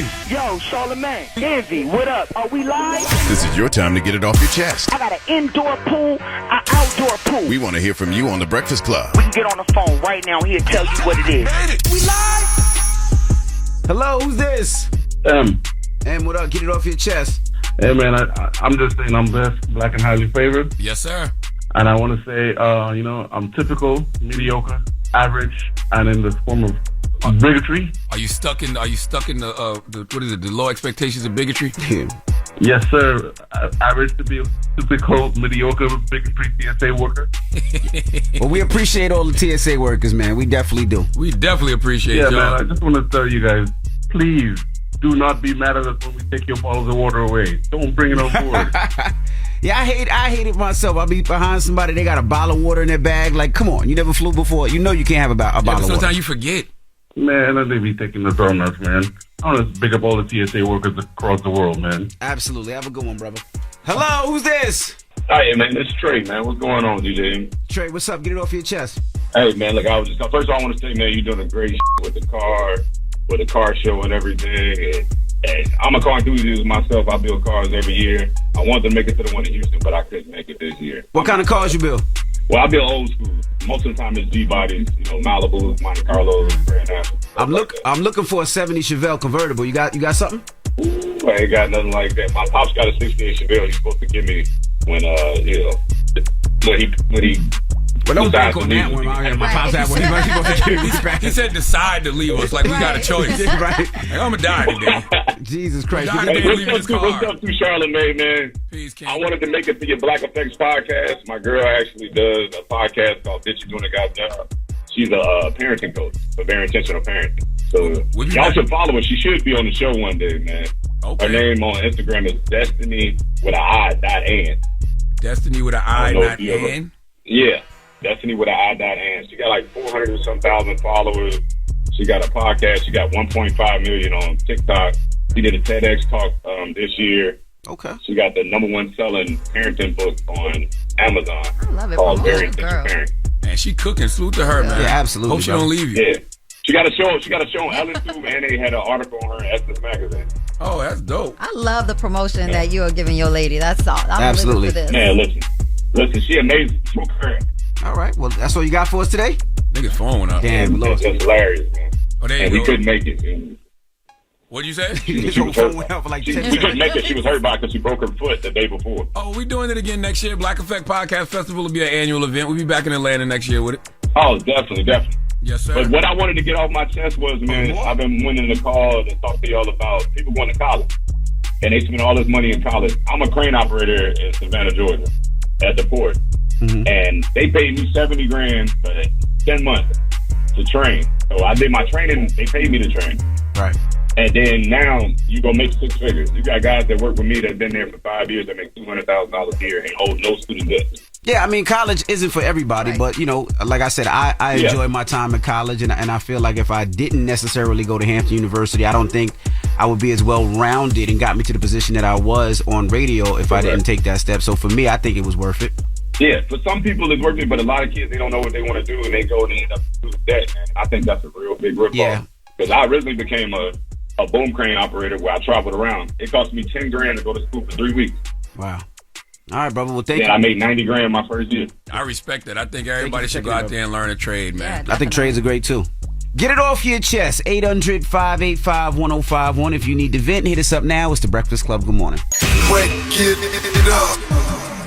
Charlemagne. Yo, Charlemagne, Envy, what up? Are we live? This is your time to get it off your chest. I got an indoor pool, an outdoor pool. We want to hear from you on The Breakfast Club. We can get on the phone right now. He'll tell you what it is. We live? Hello, who's this? And what up? Get it off your chest. Hey man, I'm just saying I'm best, black and highly favored. Yes, sir. And I want to say, I'm typical, mediocre, average, and in the form of bigotry. Are you stuck in the low expectations of bigotry? Yes, sir. Average to be a typical, mediocre, bigotry TSA worker. Well, we appreciate all the TSA workers, man. We definitely do. We definitely appreciate Yeah, y'all. man. I just want to tell you guys, please do not be mad at us when we take your bottles of water away. Don't bring it on board. Yeah, I hate it myself. I'll be behind somebody, they got a bottle of water in their bag. Like, come on, you never flew before. You know you can't have a bottle of water. Sometimes you forget. Man, they be taking the donuts, man. I want to big up all the TSA workers across the world, man. Absolutely. Have a good one, brother. Hello, who's this? Hey, man, it's Trey, man. What's going on, DJ? Trey, what's up? Get it off your chest. Hey, man, look, first of all, I want to say, man, you're doing a great with the car show and everything. And I'm a car enthusiast myself. I build cars every year. I wanted to make it to the one in Houston, but I couldn't make it this year. What kind of cars you build? Well, I build old school. Most of the time it's G-bodies, Malibus, Monte Carlos, Grand National. I'm looking for a 70 Chevelle convertible. You got something? Ooh, I ain't got nothing like that. My pop's got a 68 Chevelle he's supposed to give me when he Well, don't bank on that one. My pops had one. He's supposed to give me back. He said decide to leave us like we got a choice. Right. Like, I'm going to die today. Jesus Christ. Hey, what's up to Charlamagne, man? Peace, King. I wanted to make it to your Black Effects podcast. My girl actually does a podcast called Bitch You Doing a Guy's Job. She's a parenting coach for very intentional parenting. So y'all should follow her. She should be on the show one day, man. Okay. Her name on Instagram is Destiny with an I, dot Ann. Destiny with an I, not N? Yeah. Destiny with an I, dot Ann. She got like 400 and some thousand followers. She got a podcast. She got 1.5 million on TikTok. She did a TEDx talk this year. Okay. She got the #1 selling parenting book on Amazon. I love it. Called Promote Very it, Intentional girl. Parenting. Man, she cooking. Salute to her, man. Yeah, absolutely, Hope she bro. don't leave you. Yeah. She got a show on Ellen too, and they had an article on her in Essence Magazine. Oh, that's dope. I love the promotion that you are giving your lady. That's all. I'm Absolutely. living for this. Man, listen, she amazing. Smoke her. All right. Well, that's all you got for us today? Nigga's phone went up. Damn, Lord. That's hilarious, man. Oh, there you And go. we couldn't make it. And What'd you say? His she was phone hurt. went up for like We 10 couldn't seconds. make it. She was hurt by it because she broke her foot the day before. Oh, we doing it again next year. Black Effect Podcast Festival will be an annual event. We'll be back in Atlanta next year with it. Oh, definitely. Yes, sir. But what I wanted to get off my chest was, man, I've been winning the call to talk to y'all about people going to college. And they spend all this money in college. I'm a crane operator in Savannah, Georgia, at the port. Mm-hmm. And they paid me $70,000 for 10 months to train. So I did my training. They paid me to train. Right. And then now you go make 6 figures. You got guys that work with me that have been there for 5 years that make $200,000 a year and hold no student debt. Yeah, I mean, college isn't for everybody, but, like I said, I enjoy my time at college, and I feel like if I didn't necessarily go to Hampton University, I don't think I would be as well-rounded and got me to the position that I was on radio if I didn't take that step. So for me, I think it was worth it. Yeah, for some people it's worth it, but a lot of kids, they don't know what they want to do, and they go and end up doing that, man. I think that's a real big rip-off. Yeah. Because I originally became a boom crane operator where I traveled around. It cost me $10,000 to go to school for 3 weeks. Wow. All right, brother. Well, thank you. I made $90,000 my first year. I respect that. I think everybody should go out there and learn a trade, man. Yeah, I think trades are great, too. Get it off your chest. 800-585-1051. If you need to vent, hit us up now. It's The Breakfast Club. Good morning. Get it up.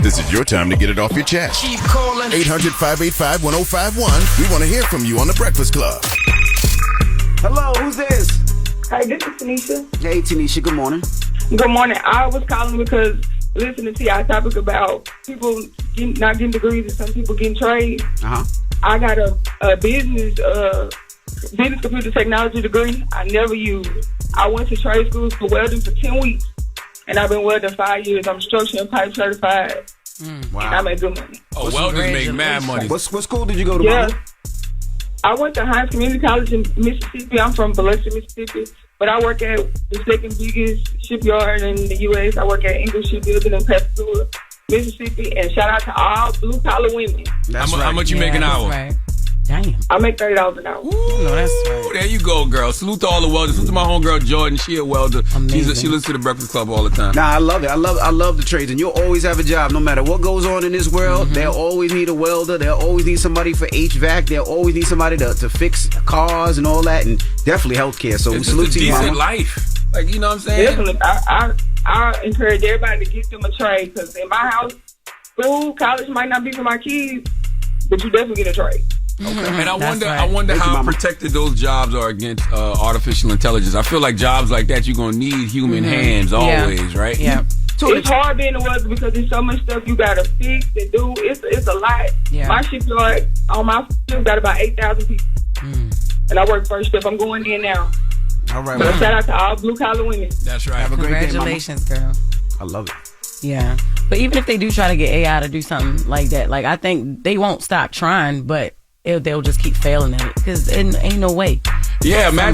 This is your time to get it off your chest. Keep calling. 800-585-1051. We want to hear from you on The Breakfast Club. Hello, who's this? Hi, this is Tanisha. Hey, Tanisha. Good morning. Good morning. I was calling because listening to y'all topic about people not getting degrees and some people getting trades. Uh-huh. I got a business computer technology degree I never used. I went to trade school for welding for 10 weeks, and I've been welding 5 years. I'm structure and pipe certified. Wow. And I make good money. Oh, welders make mad money. What school did you go to, Yeah. Mama? I went to Hines Community College in Mississippi. I'm from Biloxi, Mississippi. But I work at the second biggest shipyard in the U.S. I work at English Shipbuilding in Pascagoula, Mississippi. And shout out to all blue-collar women. That's How much you make an hour? Right. Damn. I make $30 an hour. Ooh, that's right. There you go, girl. Salute to all the welders. Salute to my homegirl Jordan. She a welder. She listens to the Breakfast Club all the time. Nah, I love it. I love the trades, and you'll always have a job no matter what goes on in this world. They'll always need a welder. They'll always need somebody for HVAC. They'll always need somebody to fix cars and all that, and definitely healthcare. So it's salute just a to you, decent mama. life. Like, you know what I'm saying? Definitely. I encourage everybody to get them a trade, because in my house, school, college might not be for my kids, but you definitely get a trade. Okay. And I wonder how protected those jobs are against artificial intelligence. I feel like jobs like that, you're gonna need human hands always, right? Yeah. It's hard being a welder because there's so much stuff you gotta fix and do. It's a lot. Yeah. My shipyard on my shift got about 8,000 people, and I work first shift. I'm going in now. All right. So shout out to all blue collar women. That's right. Have a great day, Congratulations, girl. I love it. Yeah. But even if they do try to get AI to do something like that, like, I think they won't stop trying, but they'll just keep failing at it, because ain't no way. Yeah, I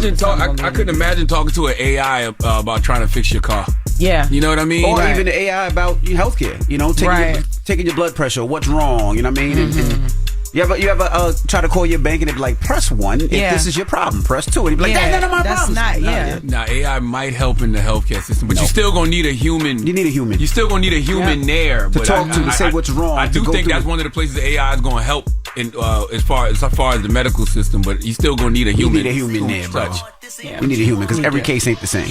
couldn't imagine talking to an AI about trying to fix your car. Yeah. You know what I mean? Or even the AI about healthcare. You know, taking your blood pressure. What's wrong? You know what I mean? And you ever try to call your bank and it'd be like, press 1 if this is your problem. Press 2. And it'd be like, that's none of my problems. Now, AI might help in the healthcare system, but you still gonna need a human. You need a human. You still gonna need a human there. To talk to say what's wrong. I do think that's one of the places AI is gonna help in as far as the medical system, but you still gonna need a human. You need a human there, bro. We need a human, because every case ain't the same.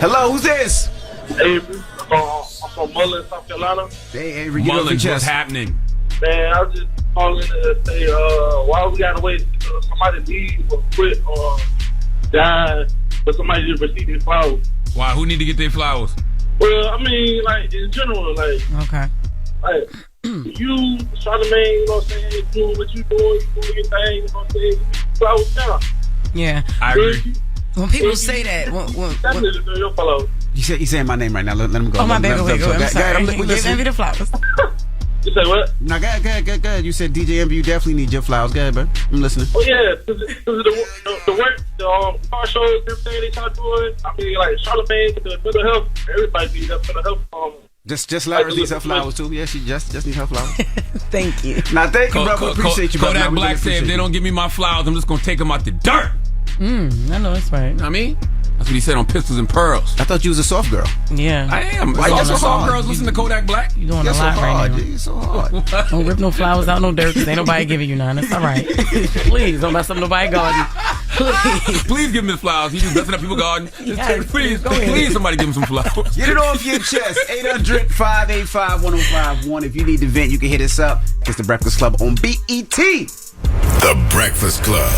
Hello, who's this? Avery. I'm from Mullen, South Carolina. Hey, Avery, Mullen, what's happening? Man, I was just calling to say, why we gotta wait until somebody leave or quit or die for somebody to receive their flowers? Why? Who need to get their flowers? Well, I mean, like, in general, like, okay, like, you, Charlemagne, you know what I'm saying, you doing what you doing, you doing your thing, you know what I'm saying, you need flowers down. Yeah. I agree. When people say that, definitely your flowers. You saying my name right now. Let him go. Oh, my bad. Wait, I'm sorry. Give Envy the flowers. You say what? No, go ahead. You said DJ Envy, you definitely need your flowers. Go ahead, bro. I'm listening. Oh, yeah. Because the work, the car shows, everything they start doing, I mean, like, Charlemagne, the mental health, everybody needs that mental health. Just Larry needs her flowers, too. Yeah, she just needs her flowers. Thank you. Now, thank you, brother. Appreciate you, brother. Kodak Black said, if they don't give me my flowers, I'm just going to take them out the dirt. I know that's right. You know what I mean? That's what he said on Pistols and Pearls. I thought you was a soft girl. Yeah. I am. Why you so soft hard? girls listen to Kodak Black? You doing a lot right now. You're so hard. Don't rip no flowers out no dirt, because ain't nobody giving you none. That's all right. Please, don't mess up nobody's garden. Please give him his flowers. He's just messing up people's garden. Please, somebody give him some flowers. Get it off your chest. 800-585-1051. If you need to vent, you can hit us up. It's The Breakfast Club on BET. The Breakfast Club.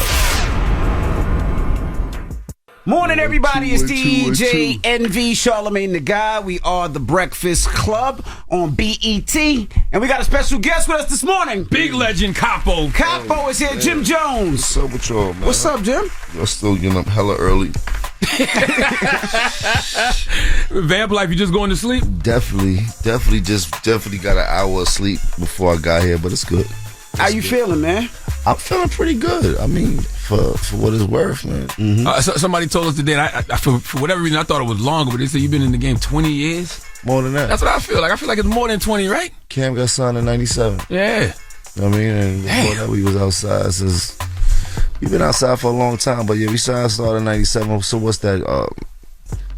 Morning, everybody. It's DJ Envy, Charlamagne the Guy. We are The Breakfast Club on BET. And we got a special guest with us this morning. Big legend Capo. Capo is here. Jim Jones. What's up with y'all, man? What's up, Jim? Y'all still getting up hella early. Vamp life, you just going to sleep? Definitely got an hour of sleep before I got here, but it's good. How you feeling, man? I'm feeling pretty good. I mean, for what it's worth, man. Somebody told us today, and I for whatever reason, I thought it was longer, but they said you've been in the game 20 years. More than that. That's what I feel like. I feel like it's more than 20, right? Cam got signed in 97. Yeah. You know what I mean? And before that, we was outside since... We've been outside for a long time, but yeah, we started in 97. So what's that?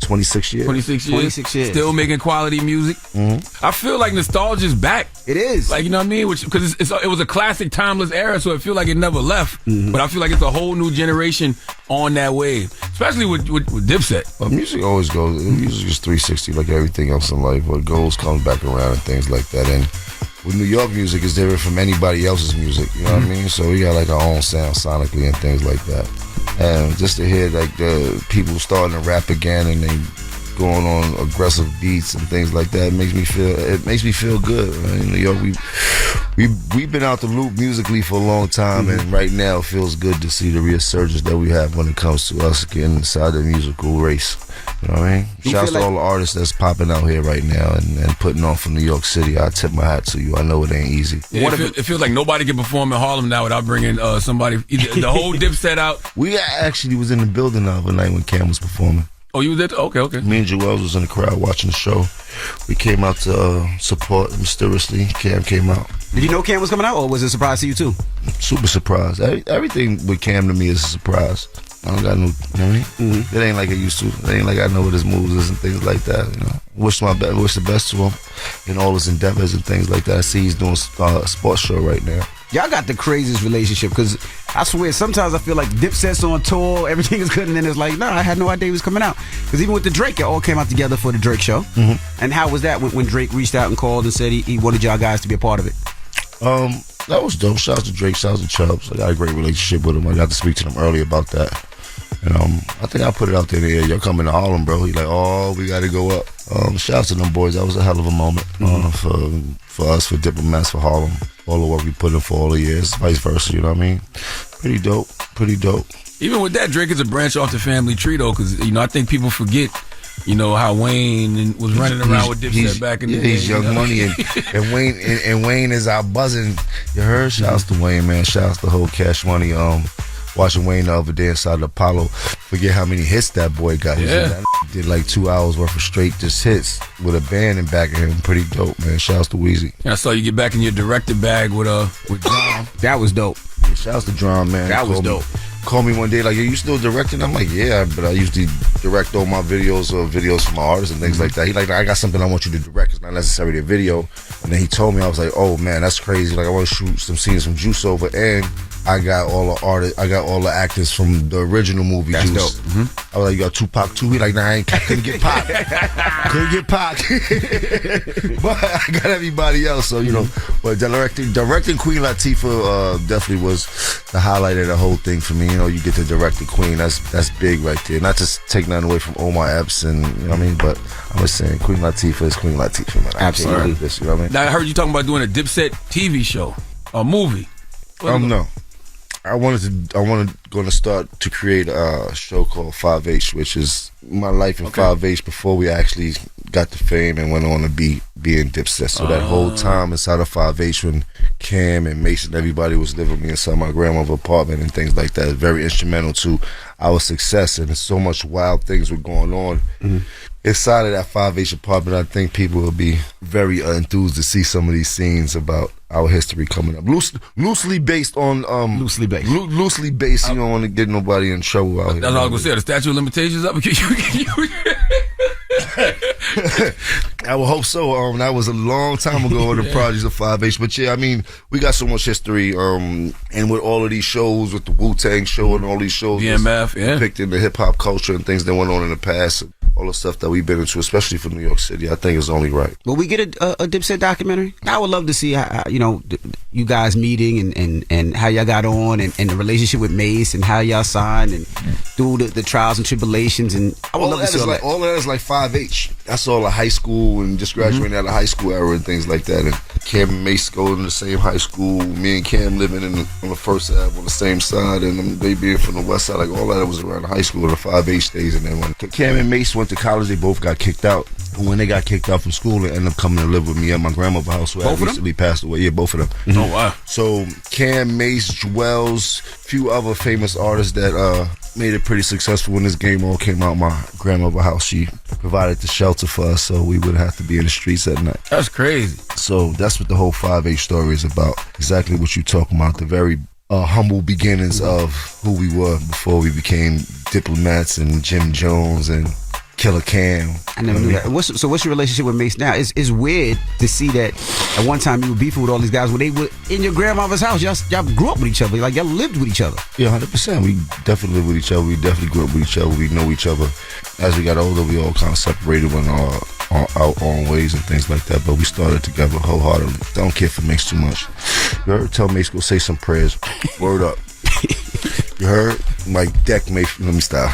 26 years. 26 years. Still making quality music. I feel like nostalgia's back. It is. Like, you know what I mean? Because it was a classic, timeless era, so I feel like it never left. But I feel like it's a whole new generation on that wave, especially with Dipset. Well, music always goes. Music is 360 like everything else in life. What goes comes back around and things like that. And with New York music, is different from anybody else's music. You know what I mean? So we got like our own sound sonically and things like that. And just to hear like the people starting to rap again and they going on aggressive beats and things like that, makes me feel good. In New York, we've been out the loop musically for a long time, and right now it feels good to see the resurgence that we have when it comes to us getting inside the musical race. You know what I mean? Shouts to all the artists that's popping out here right now and putting on from New York City. I tip my hat to you. I know it ain't easy. Yeah, it feels like nobody can perform in Harlem now without bringing somebody, either the whole Dipset out. We actually was in the building the other night when Cam was performing. Oh, you was there? Okay. Me and Joel was in the crowd watching the show. We came out to support mysteriously. Cam came out. Did you know Cam was coming out, or was it a surprise to you too? Super surprised. Everything with Cam to me is a surprise. I don't got no, you know what I mean? Mm-hmm. It ain't like it used to. It ain't like I know what his moves is and things like that. You know, wish the best to him in all his endeavors and things like that. I see he's doing a sports show right now. Y'all got the craziest relationship, because I swear sometimes I feel like Dipset's on tour, everything is good, and then it's like, no, I had no idea he was coming out. Because even with the Drake, y'all all came out together for the Drake show. Mm-hmm. And how was that when Drake reached out and called and said he wanted y'all guys to be a part of it? That was dope. Shout out to Drake, shout out to Chubbs. I got a great relationship with him. I got to speak to them earlier about that. And I think I put it out there in the air. Y'all coming to Harlem, bro. He like, oh, we got to go up. Shout out to them boys. That was a hell of a moment for us, for Diplomats, for Harlem. All the work we put in for all the years, vice versa, you know what I mean? Pretty dope. Even with that, Drake is a branch off the family tree, though, because, I think people forget, how Wayne was running around with Dipset back in the day. He's Young Money, and Wayne is our buzzing. You heard? Shouts to Wayne, man. Shouts to the whole Cash Money. Watching Wayne the other day inside the Apollo. Forget how many hits that boy got. Yeah. He did like 2 hours worth of straight just hits with a band in back of him. Pretty dope, man. Shouts to Weezy. And I saw you get back in your director bag with John. That was dope. Yeah, shouts to John, man. That was dope. Call me one day like, you still directing? I'm like, yeah, but I usually direct all my videos or videos for my artists and things like that. He like, I got something I want you to direct. It's not necessarily a video. And then he told me, I was like, oh man, that's crazy. Like, I want to shoot some scenes from Juice Over, and I got all the artists, I got all the actors from the original movie. That's Juice. dope. Mm-hmm. I was like, you got Tupac too? He like, nah, I couldn't get Pac. Couldn't get Pac. But I got everybody else, so, But directing Queen Latifah definitely was the highlight of the whole thing for me. You get to direct the Queen. That's big right there. Not to take nothing away from Omar Epps and, you know what I mean? But I'm just saying, Queen Latifah is Queen Latifah, man. Absolutely. This, you know what I mean? Now, I heard you talking about doing a Dipset TV show, a movie. No. I wanted to start to create a show called 5H, which is my life in 5H before we actually got the fame and went on to be in Dipset. So that whole time inside of 5H, when Cam and Mason, everybody was living with me inside my grandmother's apartment and things like that, is very instrumental to our success. And so much wild things were going on inside of that 5H apartment. I think people will be very enthused to see some of these scenes about our history coming up. Loosely based, you don't want to get nobody in trouble out here. That's all I was going to say. The statute of limitations up? I would hope so. That was a long time ago in the projects of 5H. But yeah, I mean, we got so much history. And with all of these shows, with the Wu-Tang show and all these shows, BMF, depicting the hip-hop culture and things that went on in the past, all the stuff that we've been into, especially for New York City, I think is only right. Will we get a Dipset documentary? I would love to see how, you guys meeting and how y'all got on and the relationship with Mace and how y'all signed and through the trials and tribulations. And I would love to see all that. All of that is like 5H. That's all of high school and just graduating out of high school era and things like that. And Cam and Mace going to the same high school. Me and Cam living on the first Ave on the same side, and they being from the west side. Like all that was around high school in the 5H days. And then when Cam and Mace went to college, they both got kicked out. And when they got kicked out from school, they ended up coming to live with me at my grandmother's house, who had recently passed away. Yeah, both of them. Mm-hmm. Oh wow! So Cam, Mace, Jewels, few other famous artists that made it pretty successful when this game all came out. My grandmother's house, she provided the shelter for us, so we would have to be in the streets at night. That's crazy. So that's what the whole 5H story is about. Exactly what you're talking about. The very humble beginnings of who we were before we became Diplomats and Jim Jones and Killer Cam. I never knew that. So what's your relationship with Mace now? It's weird to see that at one time you were beefing with all these guys when they were in your grandmother's house. Y'all grew up with each other. Like, y'all lived with each other. Yeah, 100%. We definitely lived with each other. We definitely grew up with each other. We know each other. As we got older, we all kind of separated on our own ways and things like that. But we started together wholeheartedly. Don't care for Mace too much. You heard? Tell Mace go say some prayers. Word up. You heard? My deck, Mace. Let me stop.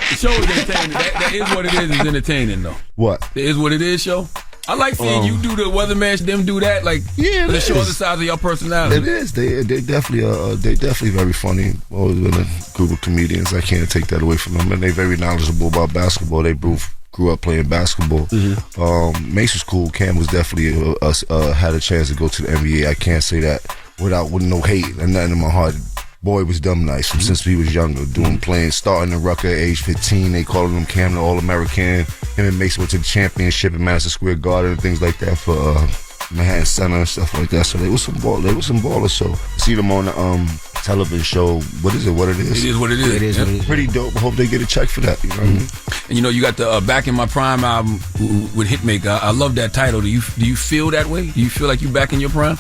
The show is entertaining. That is what it is. It's entertaining, though. What? It is what it is, show. I like seeing you do the weatherman, them do that. Like, to show the size of your personality. It is. They definitely very funny. Always been a group of comedians. I can't take that away from them. And they're very knowledgeable about basketball. They both grew up playing basketball. Mm-hmm. Mace was cool. Cam was definitely had a chance to go to the NBA. I can't say that with no hate and nothing in my heart. boy was dumb nice since we was younger, starting the Rucker at age 15. They calling him Cam the All-American. Him and Mason went to the championship in Madison Square Garden and things like that for Manhattan Center and stuff like that. So they was some ballers. So see them on the television show. What is it? What it is? It is what it is. It is what it is. Pretty dope. I hope they get a check for that. You know what I mean? And you got the Back in My Prime album with Hitmaker. I love that title. Do you feel that way? Do you feel like you back in your prime?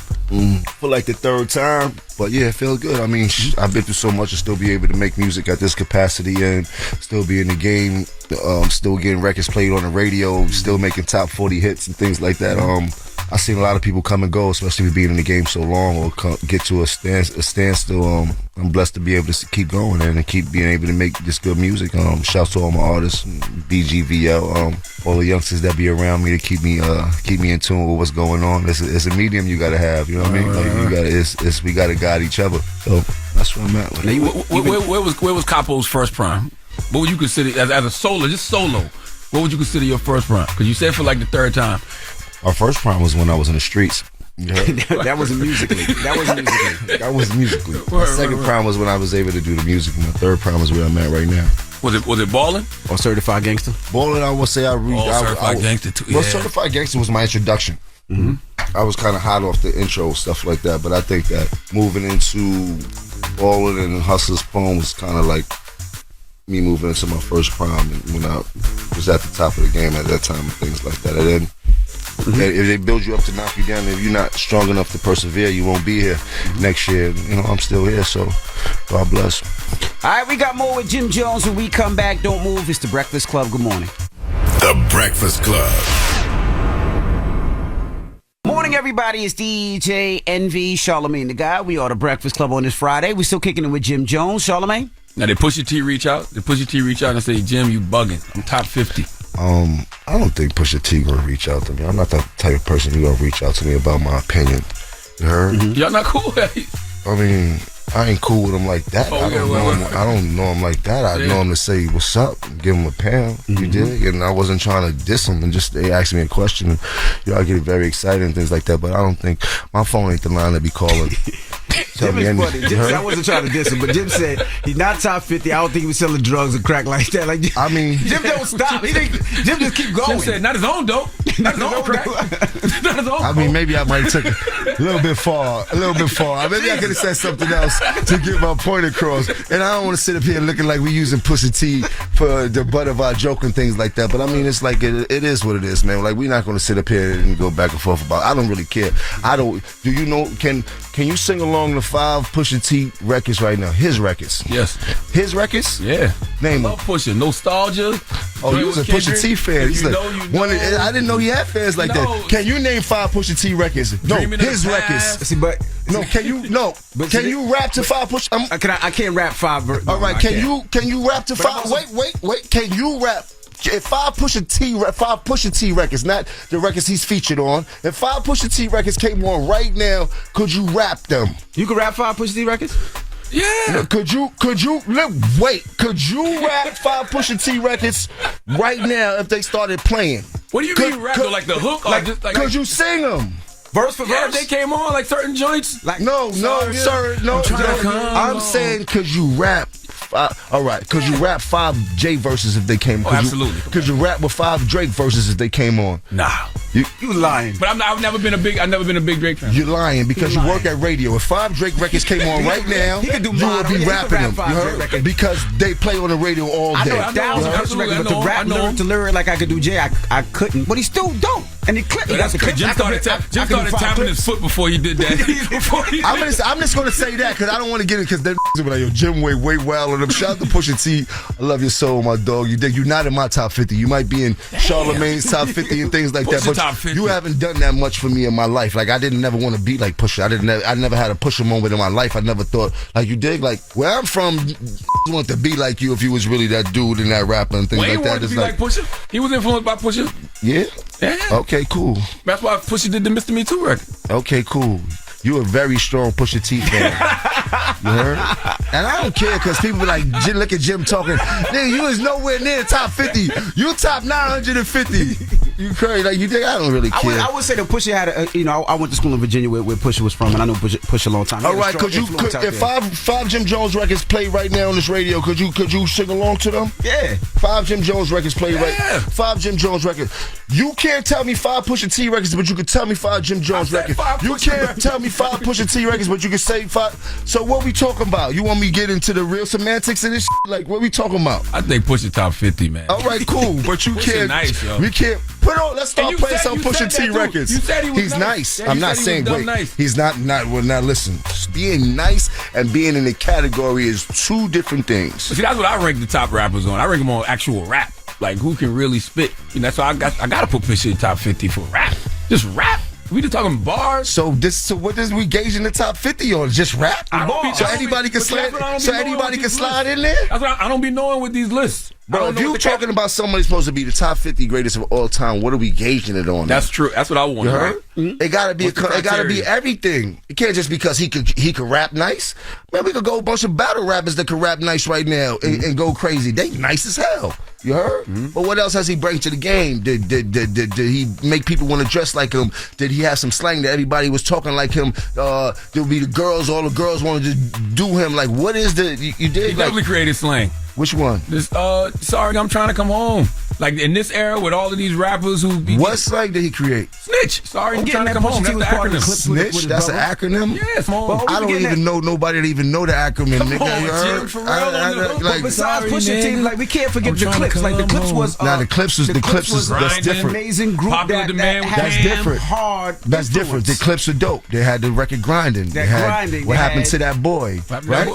For like the third time, but yeah, it feels good. I mean, I've been through so much to still be able to make music at this capacity and still be in the game, still getting records played on the radio, still making top 40 hits and things like that. I've seen a lot of people come and go, especially with being in the game so long or get to a standstill. I'm blessed to be able to keep going and keep being able to make this good music. Shouts to all my artists, BGVL, all the youngsters that be around me to keep me in tune with what's going on. It's a medium you gotta have. You know what I mean? Like we gotta guide each other. So that's where I'm at. Where was Capo's first prime? What would you consider as a solo? Just solo. What would you consider your first prime? Because you said for like the third time. Our first prime was when I was in the streets. Yeah. That wasn't musically. That was musically. My second prime was when I was able to do the music. My third prime is where I'm at right now. Was it Ballin'? Or Certified Gangster? Ballin', I would say Certified Gangster too. Well, Certified Gangster was my introduction. Mm-hmm. I was kind of hot off the intro, stuff like that. But I think that moving into Ballin' and Hustler's Poem was kind of like me moving into my first prime when I was at the top of the game at that time and things like that. And then if they build you up to knock you down, if you're not strong enough to persevere, you won't be here next year. I'm still here, so God bless. All right, we got more with Jim Jones when we come back. Don't move. It's The Breakfast Club. Good morning. The Breakfast Club. Morning, everybody. It's DJ Envy, Charlemagne the Guy. We are The Breakfast Club on this Friday. We're still kicking it with Jim Jones. Charlemagne? Now, they Pusha T reach out and say, Jim, you bugging. I'm top 50. I don't think Pusha T gonna reach out to me. I'm not the type of person who gonna reach out to me about my opinion. You heard? Y'all not cool? I mean, I ain't cool with him like that. I don't know him like that. I know him to say what's up, and give him a pound. You dig? And I wasn't trying to diss him. And just they asked me a question. And, I get very excited and things like that. But I don't think my phone ain't the line to be calling. Jim is funny. Jim said, I wasn't trying to diss him, but Jim said he's not top 50. I don't think he was selling drugs and crack like that. Like, I mean, Jim don't stop. Jim just keep going. Jim said, not his own dope. Not his own crack. Not his own. I mean, maybe I might have took a little bit far. Maybe I could have said something else to get my point across. And I don't want to sit up here looking like we using Pusha T for the butt of our joke and things like that. But I mean, it's like it is what it is, man. Like, we're not going to sit up here and go back and forth about it. I don't really care. Do you know? Can you sing along the 5 Pusha T records right now? His records. Yes. His records? Yeah. Name them. Pusha. Nostalgia. Oh, you was a Pusha T fan. He's like, I didn't know he had fans like that. Can you name 5 Pusha T records? No, his records. See, but no, can you? No, can you rap to 5 Pusha? I can't rap 5. All right, can you rap to 5? Wait. Can you rap? If 5 Pusha T records, not the records he's featured on, if 5 Pusha T records came on right now, could you rap them? You could rap 5 Pusha T records? Yeah. Could you rap 5 Pusha T records right now if they started playing? What do you mean rap? Like the hook? Could you sing them? Verse for verse? They came on like certain joints? No, sir. I'm saying could you rap? All right, could you rap 5 J verses if they came on? Absolutely. Could you rap with 5 Drake verses if they came on? Nah. You lying. But I've never been a big Drake fan. You're lying because you work at radio. If 5 Drake records came on right now, you would be rapping them. Because they play on the radio all day. I know, but to rap lyric to lyric like I could do Jay, I couldn't. But he still don't. And he clipped. Jim started tapping his foot before he did that. I'm just going to say that because I don't want to get it because they're like, yo, Jim way wild on them. Shout out to Pusha T. I love your soul, my dog. You're not in my top 50. You might be in Charlemagne's top 50 and things like that. But you haven't done that much for me in my life. Like, I didn't never want to be like Pusha. I never had a Pusha moment in my life. I never thought, like you did, like, where I'm from, you want to be like you if you was really that dude and that rapper and things like that. Wanted to be like Pusha? He was influenced by Pusha? Yeah? Okay, cool. That's why Pusha did the Mr. Me Too record. Okay, cool. You a very strong Pusha T fan. You heard? And I don't care because people be like, look at Jim talking. Nigga, you is nowhere near top 50. You top 950. You crazy? Like you think I don't really care? I would say that Pusha had I went to school in Virginia where Pusha was from, and I know Pusha a long time. All right, if five Jim Jones records play right now on this radio, could you sing along to them? Yeah. 5 Jim Jones records play right. 5 Jim Jones records. You can't tell me 5 Pusha T records, but you can tell me 5 Jim Jones records. You can't tell me 5 Pusha T records, but you can say 5. So what we talking about? You want me to get into the real semantics of this shit? Like what we talking about? I think Pusha top 50, man. All right, cool, but you can't. Nice, yo. We can't put on. Let's start playing some Pusha T records. You said he was He's nice. Yeah, I'm not saying great. Nice. He's not. Well, now listen. Being nice and being in the category is 2 different things. See, that's what I rank the top rappers on. I rank them on actual rap, like who can really spit. You know, that's why I gotta put Pusha in top 50 for rap. Just rap. We just talking bars. So what is we gauging the top 50 on? Just rap? So anybody can slide. So anybody can slide in there. That's what I don't be knowing with these lists. Bro, if you talking about somebody supposed to be the top 50 greatest of all time, what are we gauging it on? That's true. That's what I want. You heard? Mm-hmm. It gotta be. It gotta be everything. It can't just because he could rap nice. Man, we could go a bunch of battle rappers that could rap nice right now and go crazy. They nice as hell. You heard? Mm-hmm. But what else has he bring to the game? Did he make people want to dress like him? Did he have some slang that everybody was talking like him? There would be the girls. All the girls wanted to do him. Like, what is the you did? He definitely created slang. Which one? This sorry, I'm trying to come home. Like in this era with all of these rappers who be what slang did he create? Snitch. Sorry, I'm trying to come home. That's the acronym. Snitch. That's an acronym. Yes, I don't even know nobody that even know the acronym. Come nigga. on, Jim, for real. But besides Pusha T, like we can't forget the clips. Like the clips was the clips was that's different. Amazing group that's different. Hard. That's different. The clips are dope. They had the record grinding. What happened to that boy? Right?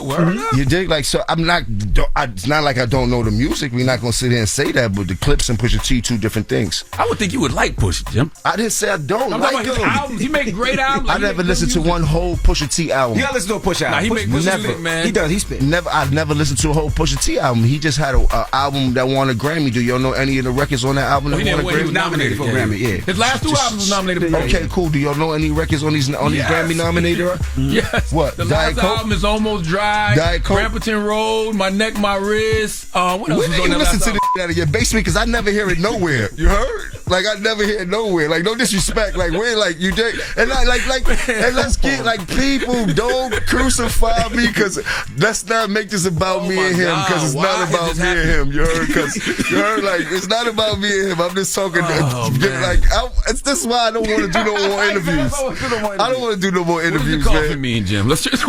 You dig? Like so. I'm not. It's not like I don't know the music. We're not gonna sit here and say that. But the clips and Pusha T, 2 different things. I would think you would like Pusha, Jim. I didn't say I don't like him. Albums. He make great albums. I never listened to one whole Pusha T album. You gotta listen to a Pusha album. Nah, he make never. Man. He does. He spit. I've never listened to a whole Pusha T album. He just had an album that won a Grammy. Do y'all know any of the records on that album that won a Grammy? He was nominated for a Grammy. Yeah. His last 2 albums was nominated for a Grammy. Okay, cool. Do y'all know any records on these Grammy nominated? Yes. What? The last album is Almost Dry. Diet Coke. Ramparton Road. My Neck, My Wrist. What else was on that listen last to album? this out of your basement because I never hear it nowhere. You heard? Like I never hear it nowhere. Like no disrespect. Like we're like you did, and and let's get like people don't crucify me because let's not make this about me and him because it's not about me and him. You heard? Because you heard like it's not about me and him. I'm just talking. This is why I don't want to do no more interviews. I don't want to do no more interviews. What does the coffin mean, Jim? Let's just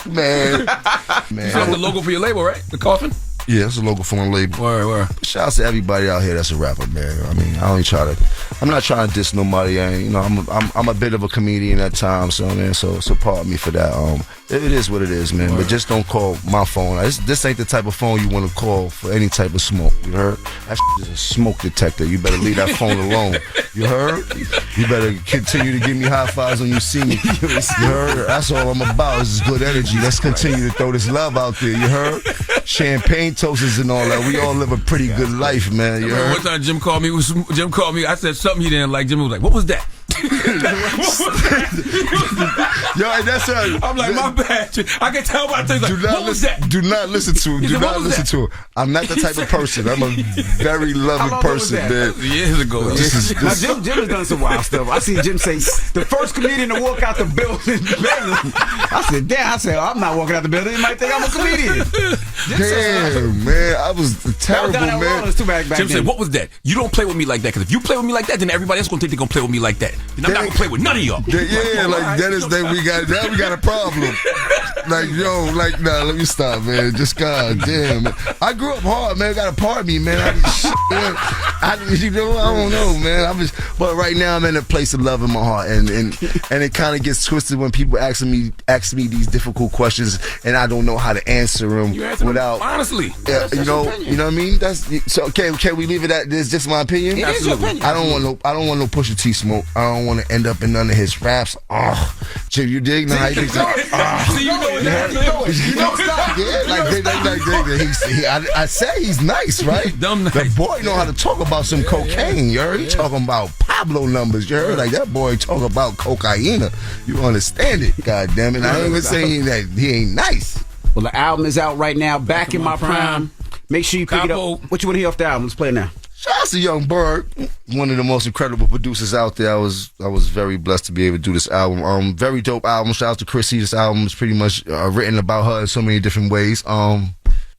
man. You got the logo for your label, right? The coffin. Yeah, it's a logo for my label. Word. Shout out to everybody out here that's a rapper, man. I mean, I'm not trying to diss nobody. I'm a bit of a comedian at times, so man, so pardon me for that. It is what it is, man. Word. But just don't call my phone. This ain't the type of phone you want to call for any type of smoke. You heard? That is a smoke detector. You better leave that phone alone. You heard? You better continue to give me high fives when you see me. You heard? That's all I'm about. Is good energy. Let's continue to throw this love out there. You heard? Champagne toasters and all that. We all live a pretty good life, man. You heard? One time Jim called me. I said something he didn't like. Jim was like, "What was that?" Yo, that's right. I'm like, my bad. I can tell by things. Like, what was that? Do not listen to him. Do not listen to him. I'm not the type of person. I'm a very loving person, man. Years ago. Now, Jim has done some wild stuff. I see Jim say the first comedian to walk out the building. I said, damn. I'm not walking out the building. You might think I'm a comedian. Damn, man. I was terrible, man. Jim said, what was that? You don't play with me like that. Because if you play with me like that, then everybody else going to think they're going to play with me like that. And I'm not going to play with none of y'all. We got a problem. Like, yo, like, nah, let me stop, man. Just goddamn. I grew up hard, man. Got a part of me, man. I don't know, man. But right now I'm in a place of love in my heart, and it kind of gets twisted when people ask me these difficult questions, and I don't know how to answer them without honestly. You know what I mean? That's so. Can we leave it at this? Just my opinion. It is your opinion. I don't want no Pusha T smoke. I don't want to end up in none of his raps. Jim, you dig? Now, See, you know what I say he's nice, right? Dumb nice. The boy know how to talk about some cocaine. You heard? He talking about Pablo numbers. You heard? Like that boy talk about cocaine. You understand it? God damn it! I ain't even saying that he ain't nice. Well, the album is out right now. Back in my prime. Make sure you pick it up. What you want to hear off the album? Let's play it now. Shout out to Young Bird, one of the most incredible producers out there. I was very blessed to be able to do this album. Very dope album. Shout out to Chrissy. This album is pretty much written about her in so many different ways. I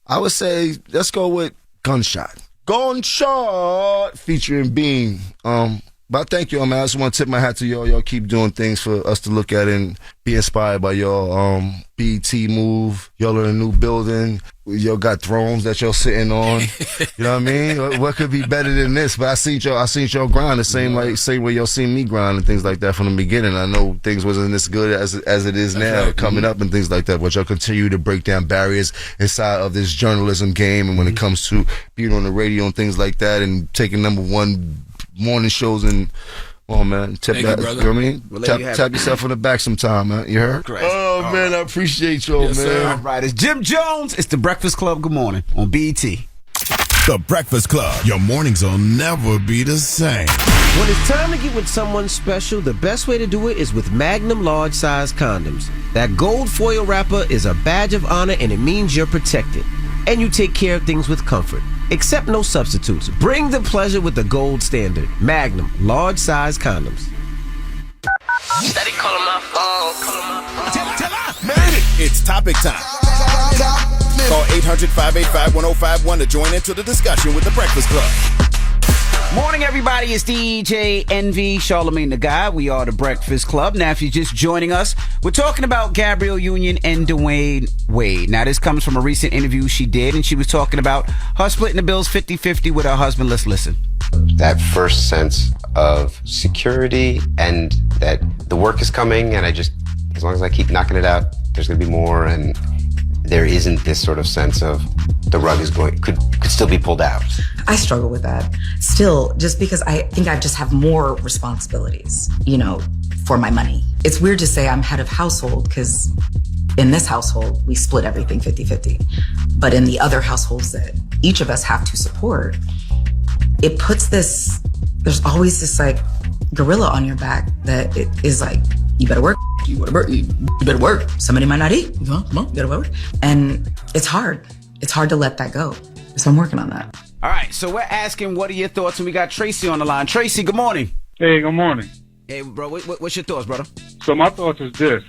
would say let's go with Gunshot. Gunshot featuring Beam. But thank y'all, man. I just want to tip my hat to y'all. Y'all keep doing things for us to look at and be inspired by y'all. BET move. Y'all are in a new building. Y'all got thrones that y'all sitting on. You know what I mean? What could be better than this? But I seen y'all grind the same way y'all seen me grind and things like that from the beginning. I know things wasn't as good as it is now, coming up and things like that. But y'all continue to break down barriers inside of this journalism game, and when it comes to being on the radio and things like that, and taking #1 morning shows and man, tip Thank that. you, brother. You know what I mean? Tap yourself on the back sometime, man. You heard? Correct. Oh man, I appreciate y'all, Yes, man. sir. All right, it's Jim Jones. It's the Breakfast Club. Good morning on BET. The Breakfast Club. Your mornings will never be the same. When it's time to get with someone special, the best way to do it is with Magnum large size condoms. That gold foil wrapper is a badge of honor, and it means you're protected. And you take care of things with comfort. Accept no substitutes. Bring the pleasure with the gold standard. Magnum large size condoms. Steady calling my phone. Made it. It's topic time. Call 800-585-1051 to join into the discussion with the Breakfast Club. Morning, everybody. It's DJ Envy, Charlemagne the Guy. We are the Breakfast Club. Now, if you're just joining us, we're talking about Gabrielle Union and Dwayne Wade. Now, this comes from a recent interview she did, and she was talking about her splitting the bills 50-50 with her husband. Let's listen. That first sense of security and that the work is coming, and as long as I keep knocking it out, there's going to be more, and there isn't this sort of sense of the rug is could still be pulled out. I struggle with that still, just because I think I just have more responsibilities, for my money. It's weird to say I'm head of household, because in this household, we split everything 50-50. But in the other households that each of us have to support, it puts there's always this gorilla on your back that it is you better work, you better work. Somebody might not eat. Come on, you gotta work. And it's hard. It's hard to let that go. So I'm working on that. All right, so we're asking, what are your thoughts? And we got Tracy on the line. Tracy, good morning. Hey, good morning. Hey, bro, what's your thoughts, brother? So my thoughts is this.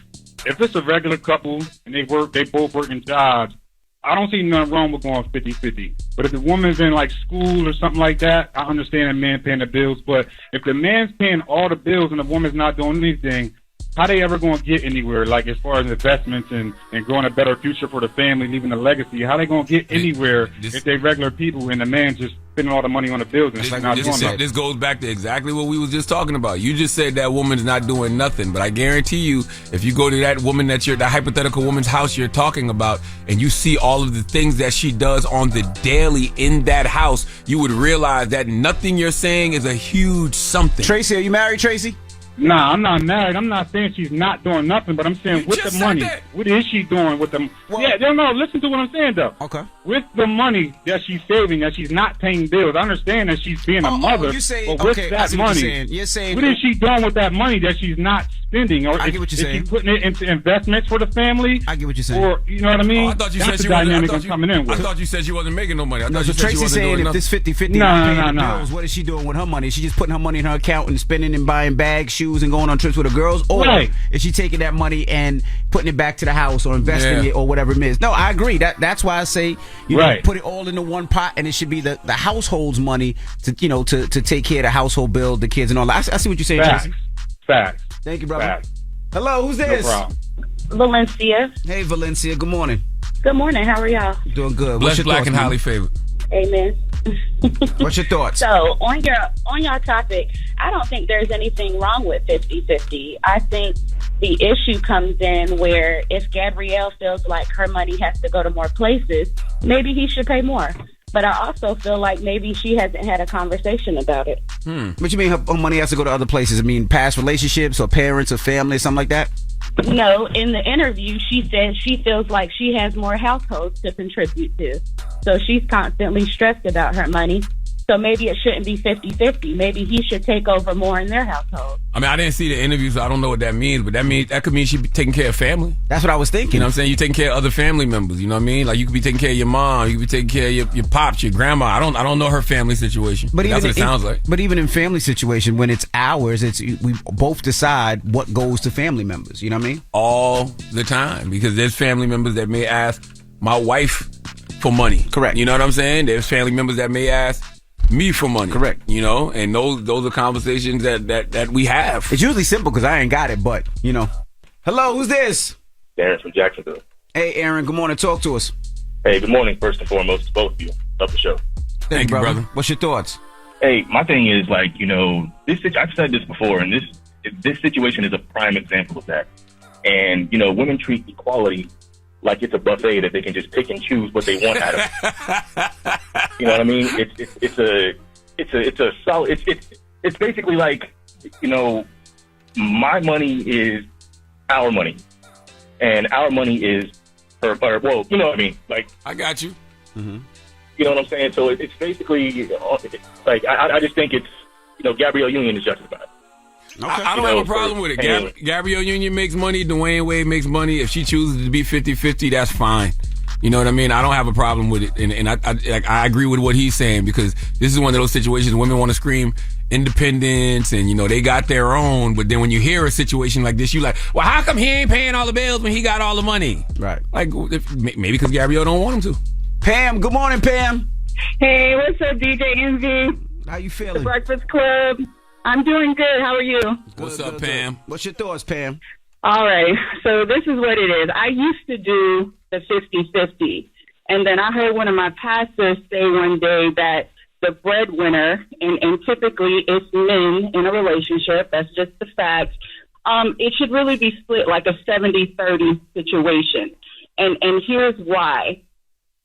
If it's a regular couple and they both working jobs, I don't see nothing wrong with going 50-50. But if the woman's in school or something like that, I understand a man paying the bills. But if the man's paying all the bills and the woman's not doing anything, how they ever going to get anywhere, as far as investments and growing a better future for the family, leaving a legacy? How they going to get anywhere if they regular people and the man just spending all the money on the bills and not doing nothing? This goes back to exactly what we was just talking about. You just said that woman's not doing nothing, but I guarantee you, if you go to that woman that hypothetical woman's house you're talking about, and you see all of the things that she does on the daily in that house, you would realize that nothing you're saying is a huge something. Tracy, are you married, Tracy? Nah, I'm not married. I'm not saying she's not doing nothing, but I'm saying with the money, what is she doing with them? No, listen to what I'm saying, though. Okay. With the money that she's saving, that she's not paying bills, I understand that she's being a mother, but with that money, you're saying, what is she doing with that money that she's not spending? Or I get what you're saying. Is she putting it into investments for the family? I get what you're saying. Or, you know what I mean? I thought you That's said the dynamic I'm coming in with. I thought you said she wasn't making no money. So Tracy's saying if this 50-50 paying the bills, what is she doing with her money? Is she just putting her money in her account and spending and buying bags, shoes, and going on trips with her girls? Or is she taking that money and putting it back to the house or investing it or whatever it is? No, I agree. That's why I say put it all into one pot, and it should be the household's money to to take care of the household bill, the kids, and all that. I see what you're saying, Tracy. Facts. Thank you, brother. Facts. Hello, who's this? No problem. Valencia. Hey, Valencia. Good morning. Good morning. How are y'all? Doing good. Blessed, black, and highly favored. Amen. What's your thoughts? So on your topic, I don't think there's anything wrong with 50-50. I think the issue comes in where if Gabrielle feels like her money has to go to more places, maybe he should pay more. But I also feel like maybe she hasn't had a conversation about it. What you mean her money has to go to other places? I mean past relationships or parents or family, something like that? No, in the interview, she said she feels like she has more households to contribute to. So she's constantly stressed about her money. So maybe it shouldn't be 50-50. Maybe he should take over more in their household. I mean, I didn't see the interview, so I don't know what that means, but that could mean she be taking care of family. That's what I was thinking. You know what I'm saying? You're taking care of other family members, you know what I mean? Like, you could be taking care of your mom, you could be taking care of your pops, your grandma. I don't know her family situation, but that's what it sounds like. But even in family situation, when it's ours, we both decide what goes to family members, you know what I mean? All the time, because there's family members that may ask my wife for money. Correct. You know what I'm saying? There's family members that may ask me for money. Correct. You know, and those are conversations that we have. It's usually simple because I ain't got it, but, you know. Hello, who's this? Darren from Jacksonville. Hey, Aaron, good morning. Talk to us. Hey, good morning, first and foremost, to both of you. Love the show. Thank you, brother. What's your thoughts? Hey, my thing is, like, you know, I've said this before, and this situation is a prime example of that. And, you know, women treat equality like it's a buffet that they can just pick and choose what they want out of. You know what I mean? It's basically like, you know, my money is our money, and our money is her. Well, you know what I mean? Like, I got you. Mm-hmm. You know what I'm saying? So it's basically like I just think it's, you know, Gabrielle Union is justified. Okay. I don't have a problem with it. Gabrielle Union makes money. Dwayne Wade makes money. If she chooses to be 50-50, that's fine. You know what I mean? I don't have a problem with it. And I agree with what he's saying, because this is one of those situations women want to scream independence and, you know, they got their own. But then when you hear a situation like this, you like, well, how come he ain't paying all the bills when he got all the money? Right. Like, maybe because Gabrielle don't want him to. Pam, good morning, Pam. Hey, what's up, DJ Envy? How you feeling? The Breakfast Club. I'm doing good. How are you? What's up, Pam? What's your thoughts, Pam? All right. So this is what it is. I used to do the 50-50. And then I heard one of my pastors say one day that the breadwinner, and typically it's men in a relationship, that's just the fact, it should really be split like a 70-30 situation. And here's why.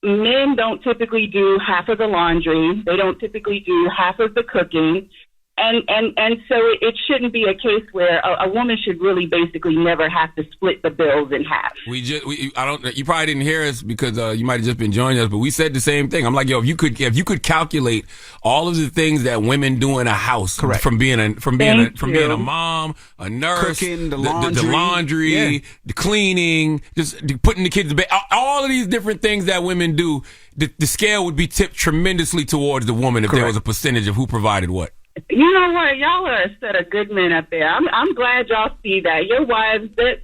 Men don't typically do half of the laundry. They don't typically do half of the cooking. And so it shouldn't be a case where a woman should really basically never have to split the bills in half. You probably didn't hear us because you might have just been joining us, but we said the same thing. I'm like, yo, if you could calculate all of the things that women do in a house, correct, from being a mom, a nurse, cooking, the laundry, the cleaning, just putting the kids to bed, all of these different things that women do, the scale would be tipped tremendously towards the woman if there was a percentage of who provided what. You know what? Y'all are a set of good men up there. I'm glad y'all see that. Your wives, they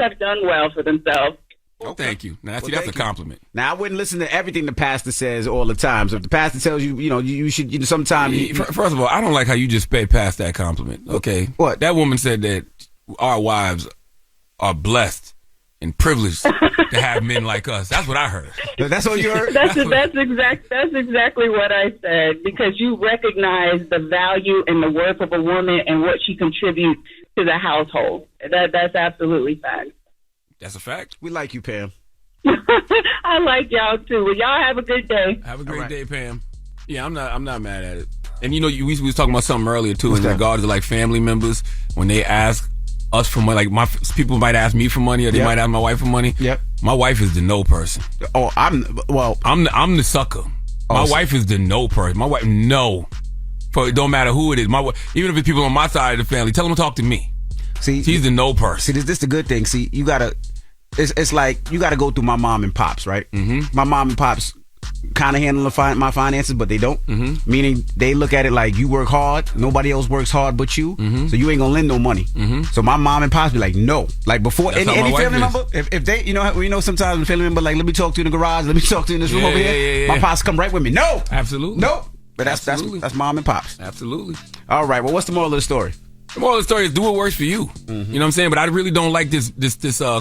have done well for themselves. Oh, thank you. Now, that's a compliment. Now, I wouldn't listen to everything the pastor says all the time. So if the pastor tells you, you should, sometimes. First of all, I don't like how you just sped past that compliment. Okay, what? That woman said that our wives are blessed and privileged to have men like us. That's what I heard. That's what you heard? That's exactly what I said, because you recognize the value and the worth of a woman and what she contributes to the household. That's absolutely fact. That's a fact. We like you, Pam. I like y'all too. Well, y'all have a good day. Have a great day, Pam. Yeah, I'm not mad at it. And we was talking about something earlier too, in regards to like family members when they ask us for money. Like people might ask me for money, or they might ask my wife for money. Yep. My wife is the no person. Oh, I'm the sucker. My wife is the no person. My wife, no. It don't matter who it is. My wife, even if it's people on my side of the family, tell them to talk to me. See, she's the no person. See, this the good thing. See, you gotta. It's like you gotta go through my mom and pops, right? Mm-hmm. My mom and pops kind of handle my finances, but they don't. Mm-hmm. Meaning they look at it like you work hard, nobody else works hard but you, so you ain't gonna lend no money. Mm-hmm. So my mom and pops be like, no, like before any family member, if they, sometimes the family member like, let me talk to you in the garage, let me talk to you in this room over here. Yeah. My pops come right with me. No, absolutely, no. But that's mom and pops. Absolutely. All right. Well, what's the moral of the story? The moral of the story is do what works for you. Mm-hmm. You know what I'm saying? But I really don't like this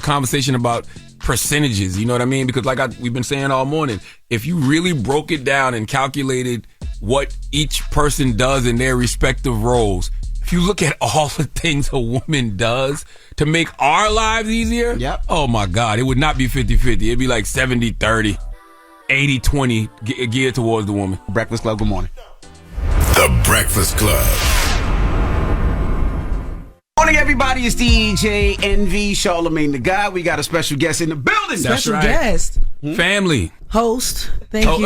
conversation about percentages. You know what I mean? Because like we've been saying all morning, if you really broke it down and calculated what each person does in their respective roles, if you look at all the things a woman does to make our lives easier, oh my God, it would not be 50-50. It'd be like 70-30, 80-20 geared towards the woman. Breakfast Club, good morning. The Breakfast Club. morning, everybody. It's DJ Envy, Charlemagne the Guy. We got a special guest in the building. That's right. Guest. Family. Host. Thank you.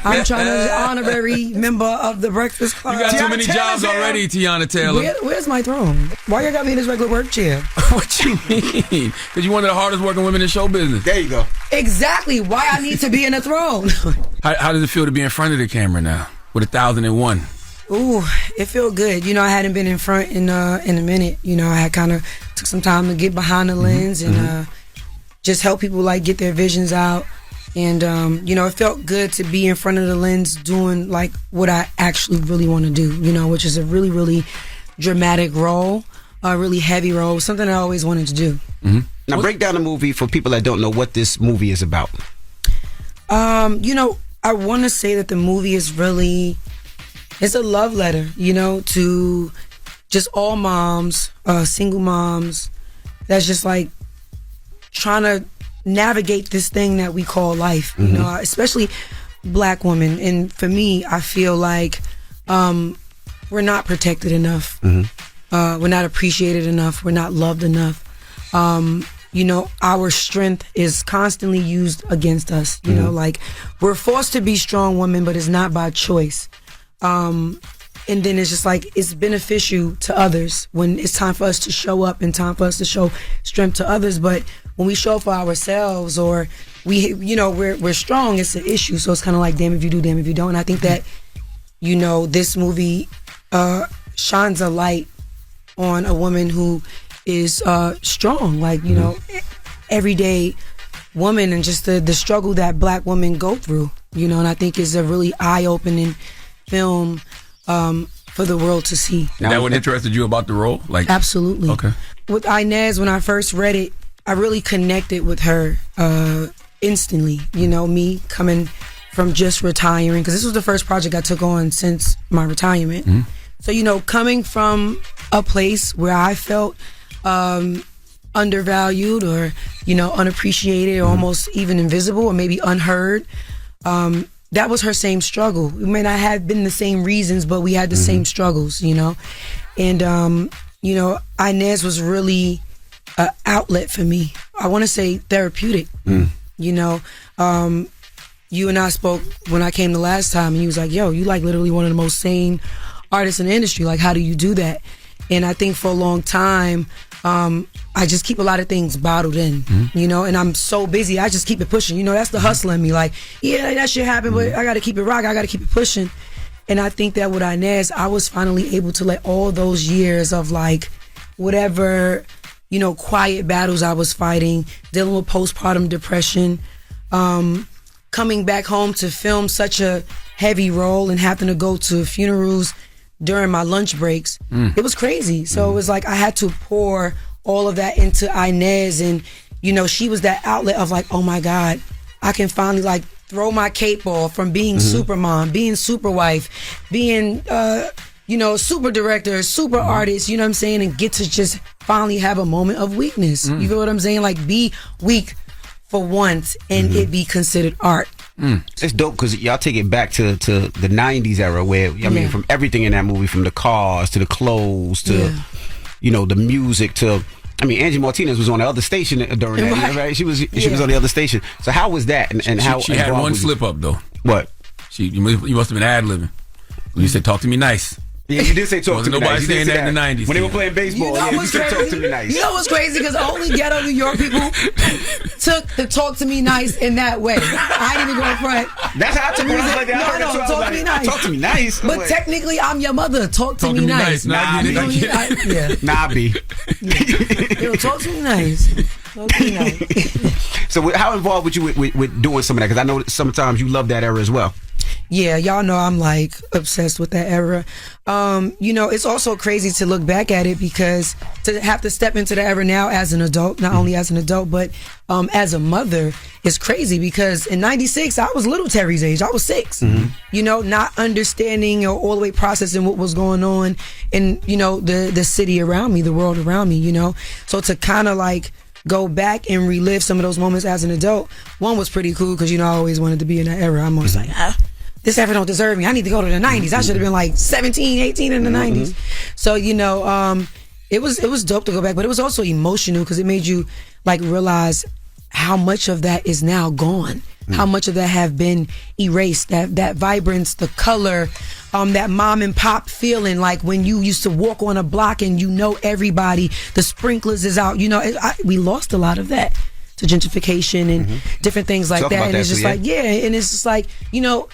I'm trying to honorary member of the Breakfast Club. You got too many jobs already, Teyana Taylor. Where's my throne? Why you got me in this regular work chair? What you mean? Because you're one of the hardest working women in show business. There you go. Exactly. Why I need to be in a throne. How does it feel to be in front of the camera now with 1,001? Ooh, it felt good. You know, I hadn't been in front in a minute. You know, I had kind of took some time to get behind the lens and just help people like get their visions out. And you know, it felt good to be in front of the lens doing like what I actually really want to do. You know, which is a really, really dramatic role, a really heavy role, something I always wanted to do. Now, break down the movie for people that don't know what this movie is about. You know, I want to say that the movie is really, it's a love letter, you know, to just all moms, single moms, that's just like trying to navigate this thing that we call life, you know, especially black women. And for me, I feel like we're not protected enough. We're not appreciated enough. We're not loved enough. You know, our strength is constantly used against us. You know, like we're forced to be strong women, but it's not by choice. And then it's just like it's beneficial to others when it's time for us to show up and time for us to show strength to others. But when we show up for ourselves or we, you know, we're strong, it's an issue. So it's kind of like, damn if you do, damn if you don't. And I think that, you know, this movie shines a light on a woman who is strong, like, you know, everyday woman and just the struggle that black women go through, you know, and I think is a really eye-opening film for the world to see. Is that what interested you about the role? Like, absolutely. Okay. With Inez, when I first read it, I really connected with her instantly. You know, me coming from just retiring, because this was the first project I took on since my retirement. So, you know, coming from a place where I felt undervalued or, you know, unappreciated or almost even invisible or maybe unheard, that was her same struggle. We may not have been the same reasons, but we had the same struggles, you know. And, you know, Inez was really an outlet for me. I want to say therapeutic. You know, you and I spoke when I came the last time, and you was like, yo, you like literally one of the most sane artists in the industry. Like, how do you do that? And I think for a long time, I just keep a lot of things bottled in, you know, and I'm so busy, I just keep it pushing. You know, that's the hustle in me. Like, yeah, that shit happened, but I got to keep it rocking. I got to keep it pushing. And I think that with Inez, I was finally able to let all those years of like whatever, you know, quiet battles I was fighting, dealing with postpartum depression, coming back home to film such a heavy role and having to go to funerals during my lunch breaks. It was crazy. So it was like I had to pour all of that into Inez, and you know, she was that outlet of like, oh my God, I can finally like throw my cape off from being super mom, being super wife, being you know, super director, super artist, you know what I'm saying, and get to just finally have a moment of weakness. You feel what I'm saying? Like be weak for once and it be considered art. It's dope because y'all take it back to the 90s era where, I mean, from everything in that movie, from the cars to the clothes to, you know, the music to, I mean, Angie Martinez was on the other station during that, right? She was on the other station. So how was that? And how she had one slip up though. What? You must have been ad-libbing. When you said, talk to me nice. Yeah, you did say talk to me nice. Nobody saying that in the 90s. When they were playing baseball, you said talk to me nice. You know what's crazy? Because only ghetto New York people took the talk to me nice in that way. I didn't even go in front. That's how I took it. Like that. No, talk to me nice. Talk to me nice. But technically, I'm your mother. Talk to me nice. Nah, B. Yo, talk to me nice. Talk to me nice. So how involved were you with doing some of that? Because I know sometimes you love that era as well. Yeah, y'all know I'm like obsessed with that era. You know, it's also crazy to look back at it because to have to step into the era now as an adult, not only as an adult, but as a mother is crazy because in 96, I was little Terry's age. I was 6, you know, not understanding or all the way processing what was going on in, you know, the city around me, the world around me, you know. So to kind of like go back and relive some of those moments as an adult, one was pretty cool because, you know, I always wanted to be in that era. I'm always like, this ever don't deserve me. I need to go to the 90s. I should have been like 17, 18 in the 90s. So, you know, it was dope to go back, but it was also emotional because it made you like realize how much of that is now gone. How much of that have been erased, that vibrance, the color, that mom and pop feeling, like when you used to walk on a block and you know everybody, the sprinklers is out, we lost a lot of that to gentrification and different things like that. And it's just like, and it's just like, to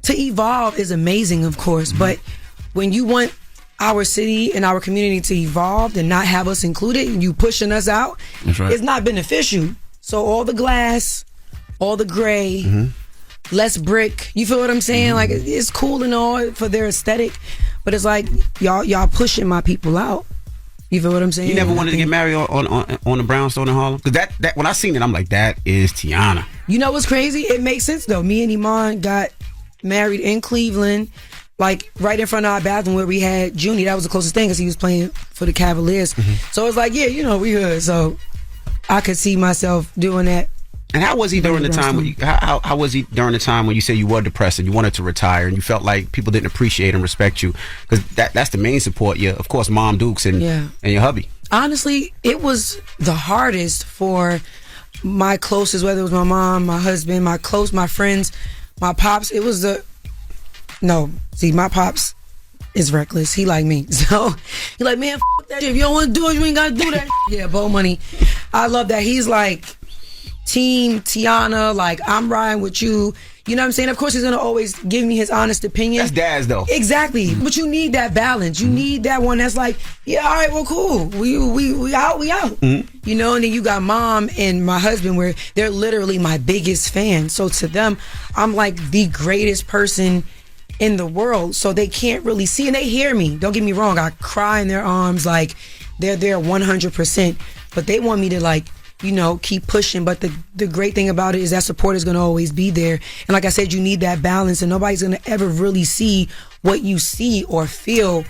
evolve is amazing, of course, but when you want our city and our community to evolve and not have us included and you pushing us out, it's not beneficial. So all the glass, all the gray, less brick. You feel what I'm saying? Like it's cool and all for their aesthetic, but it's like y'all pushing my people out. You feel what I'm saying? You never wanted to get married on the brownstone in Harlem? Because that when I seen it, I'm like, that is Teyana. You know what's crazy? It makes sense though. Me and Iman got married in Cleveland, like right in front of our bathroom where we had Junie. That was the closest thing because he was playing for the Cavaliers. So it's like, we hood. So I could see myself doing that. And how was he during the time? How was he during the time when you said you were depressed and you wanted to retire and you felt like people didn't appreciate and respect you? Because that's the main support. Of course, Mom Dukes and your hubby. Honestly, it was the hardest for my closest, whether it was my mom, my husband, my friends, my pops. It was my pops is reckless. He like me, so he like, man, f that shit. If you don't want to do it, you ain't gotta do that. Yeah, Bo Money. I love that. He's like, Team Teyana, like I'm riding with you. You know what I'm saying? Of course, he's gonna always give me his honest opinion. That's dads though. Exactly. But you need that balance. You need that one that's like, yeah, all right, well, cool. We out. And then you got Mom and my husband where they're literally my biggest fan. So to them, I'm like the greatest person in the world. So they can't really see and they hear me. Don't get me wrong. I cry in their arms, like they're there 100%. But they want me to like, keep pushing. But the great thing about it is that support is going to always be there. And like I said, you need that balance and nobody's going to ever really see what you see or feel,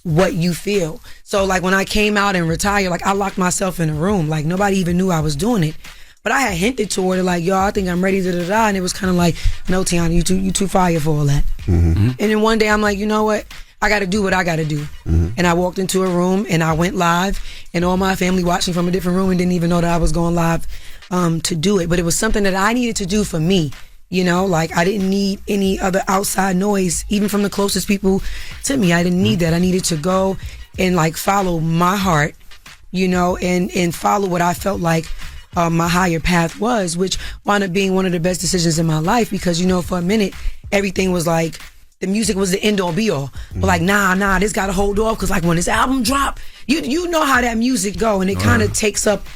what you feel. So like when I came out and retired, like I locked myself in a room. Like nobody even knew I was doing it. But I had hinted toward it like, yo, I think I'm ready to and it was kind of like, no, Teyana, you too fire for all that. And then one day I'm like, you know what? I got to do what I got to do. And I walked into a room and I went live and all my family watched me from a different room and didn't even know that I was going live to do it. But it was something that I needed to do for me. Like I didn't need any other outside noise, even from the closest people to me. I didn't need that. I needed to go and like follow my heart, and follow what I felt like my higher path was, which wound up being one of the best decisions in my life because, for a minute, everything was like, the music was the end all be all. But like, nah, this gotta hold off because like when this album drop, you know how that music go and it kind of takes up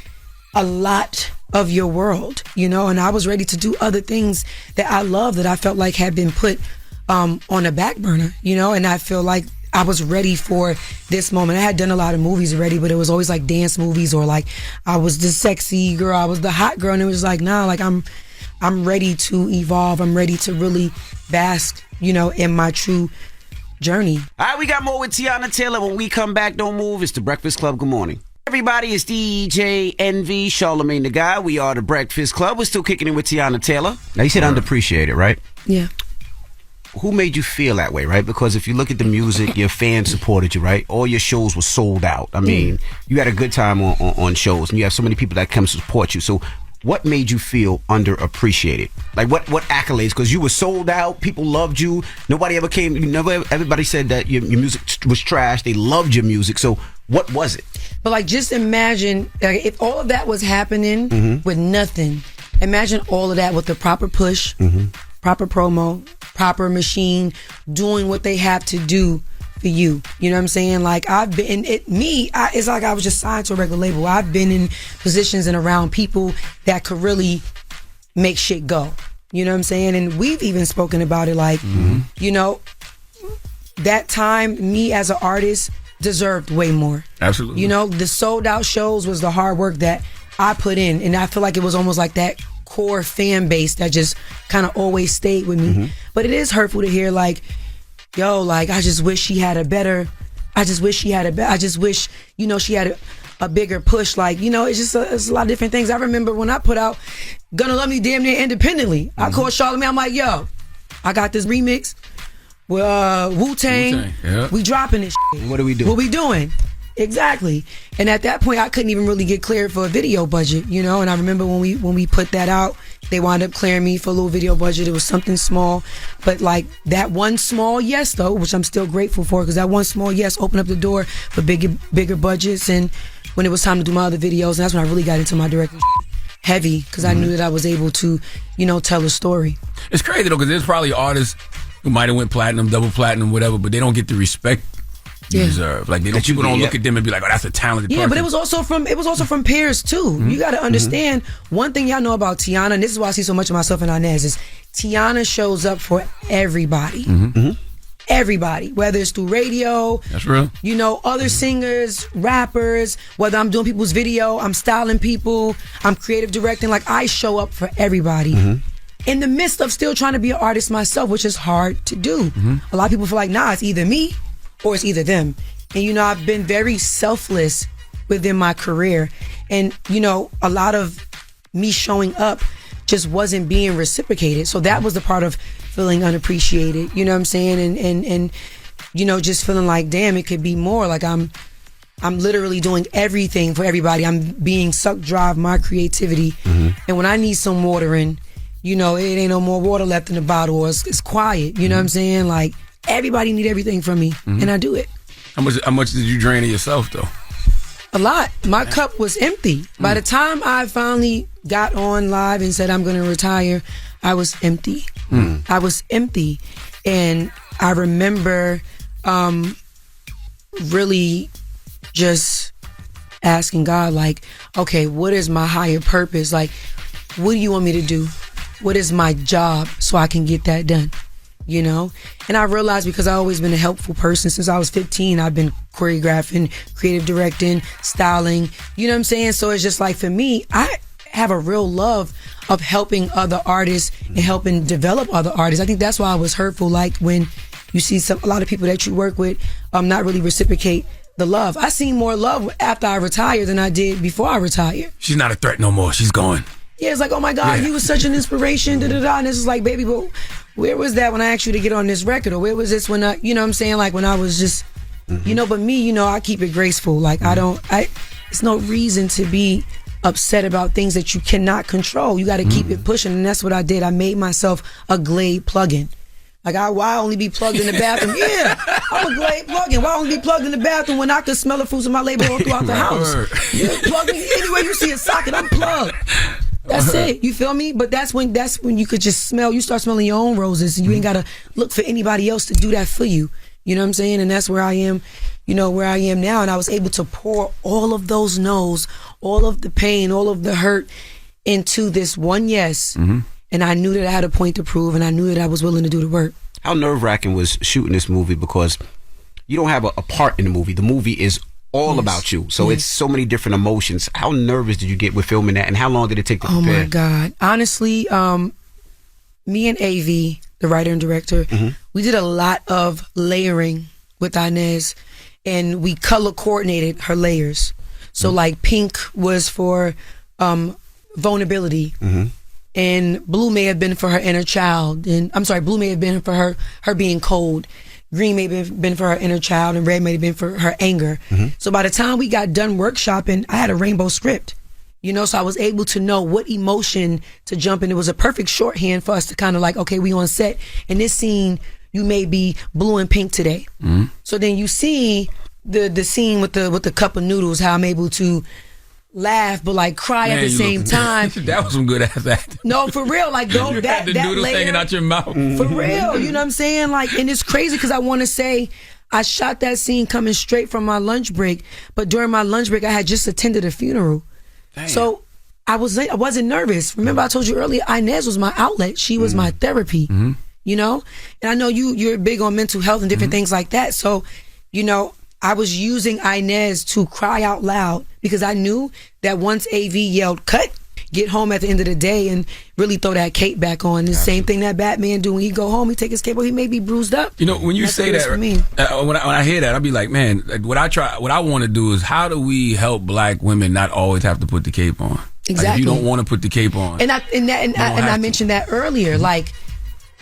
a lot of your world, and I was ready to do other things that I love that I felt like had been put on a back burner, and I feel like I was ready for this moment. I had done a lot of movies already, but it was always like dance movies or like I was the sexy girl, I was the hot girl, and it was like, nah, like I'm ready to evolve. I'm ready to really bask, in my true journey. All right, we got more with Teyana Taylor. When we come back, don't move. It's the Breakfast Club. Good morning. Everybody, it's DJ Envy, Charlemagne the Guy. We are the Breakfast Club. We're still kicking it with Teyana Taylor. Now, you said underappreciated, right? Yeah. Who made you feel that way, right? Because if you look at the music, your fans supported you, right? All your shows were sold out. I mean, you had a good time on shows, and you have so many people that come to support you. So what made you feel underappreciated? Like what accolades? Because you were sold out, people loved you. Nobody ever came. Everybody said that your music was trash. They loved your music. So what was it? But like, just imagine if all of that was happening with nothing. Imagine all of that with the proper push, proper promo, proper machine, doing what they have to do for you. You know what I'm saying? Like I've been, it's like I was just signed to a record label. I've been in positions and around people that could really make shit go. You know what I'm saying? And we've even spoken about it like, that time me as an artist deserved way more. Absolutely. The sold out shows was the hard work that I put in. And I feel like it was almost like that core fan base that just kind of always stayed with me. But it is hurtful to hear like, yo, like I just wish she had a bigger push. Like, it's a lot of different things. I remember when I put out Gonna Love Me damn near independently. I called Charlamagne. I'm like, yo, I got this remix. Wu-Tang. Yeah. We dropping this shit. What are we doing? What we doing? Exactly. And at that point, I couldn't even really get cleared for a video budget, you know. And I remember when we put that out, they wound up clearing me for a little video budget. It was something small, but like that one small yes, though, which I'm still grateful for, because that one small yes opened up the door for bigger budgets. And when it was time to do my other videos, and that's when I really got into my directing heavy, because I knew that I was able to, you know, tell a story. It's crazy though, because there's probably artists who might have went platinum, double platinum, whatever, but they don't get the respect you deserve. Like people don't look at them and be like, "Oh, that's a talented person." Yeah, but it was also from peers too. You got to understand one thing y'all know about Teyana, and this is why I see so much of myself in Inez, is Teyana shows up for everybody. Everybody, whether it's through radio, that's real. You know, other singers, rappers, whether I'm doing people's video, I'm styling people, I'm creative directing, like I show up for everybody. In the midst of still trying to be an artist myself, which is hard to do. A lot of people feel like, nah, it's either me or it's either them. And, you know, I've been very selfless within my career. And, you know, a lot of me showing up just wasn't being reciprocated. So that was the part of feeling unappreciated, you know what I'm saying? And you know, just feeling like, damn, it could be more. Like I'm literally doing everything for everybody. I'm being sucked dry of my creativity. And when I need some watering, you know, it ain't no more water left in the bottle, or it's quiet, you know what I'm saying? Like, everybody need everything from me, and I do it. How much did you drain of yourself, though? A lot. My cup was empty. By the time I finally got on live and said I'm going to retire, I was empty. I was empty. And I remember really just asking God, like, okay, what is my higher purpose? Like, what do you want me to do? What is my job so I can get that done? You know? And I realized, because I've always been a helpful person since I was 15, I've been choreographing, creative directing, styling, you know what I'm saying? So it's just like, for me, I have a real love of helping other artists and helping develop other artists. I think that's why I was hurtful, like when you see a lot of people that you work with not really reciprocate the love. I seen more love after I retired than I did before I retired. She's not a threat no more. She's gone. Yeah, it's like, oh my God, you was such an inspiration, da-da-da. And it's just like, baby, but where was that when I asked you to get on this record? Or where was this when I, you know what I'm saying? Like when I was just, you know, but me, you know, I keep it graceful. Like it's no reason to be upset about things that you cannot control. You got to keep it pushing. And that's what I did. I made myself a Glade plug-in. Like, why only be plugged in the bathroom? Yeah, I'm a Glade plug-in. Why only be plugged in the bathroom when I could smell the fruits of my labor all throughout the house? Yeah, plug in anywhere you see a socket, I'm plugged. That's it. You feel me? But that's when you could just smell. You start smelling your own roses, and you ain't gotta look for anybody else to do that for you. You know what I'm saying? And that's where I am. You know where I am now, and I was able to pour all of those no's, all of the pain, all of the hurt into this one yes. And I knew that I had a point to prove, and I knew that I was willing to do the work. How nerve-wracking was shooting this movie, because you don't have a part in the movie. The movie is all about you. So it's so many different emotions. How nervous did you get with filming that, and how long did it take to prepare? Oh my God. Honestly, me and AV, the writer and director, we did a lot of layering with Inez, and we color coordinated her layers. So like pink was for vulnerability. And blue may have been for her inner child. And I'm sorry, blue may have been for her being cold. Green may have been for her inner child, and red may have been for her anger. So by the time we got done workshopping, I had a rainbow script, you know, so I was able to know what emotion to jump in. It was a perfect shorthand for us to kind of like, okay, we on set. In this scene, you may be blue and pink today. So then you see the scene with the cup of noodles, how I'm able to laugh but like cry at the same time. That was some good ass acting. No, for real, like though that the noodles layer, hanging out your mouth. For real, you know what I'm saying? Like, and it's crazy because I want to say I shot that scene coming straight from my lunch break, but during my lunch break I had just attended a funeral. Damn. So I wasn't nervous. Remember I told you earlier, Inez was my outlet. She was my therapy. You know, and I know you're big on mental health and different things like that. So, you know, I was using Inez to cry out loud because I knew that once AV yelled cut, get home at the end of the day and really throw that cape back on. The same thing that Batman do when he go home, he take his cape off, he may be bruised up. You know, when you say that, when I hear that, I'll be like, man, what I want to do is, how do we help black women not always have to put the cape on? Exactly. Like, if you don't want to put the cape on. And I mentioned that earlier, like,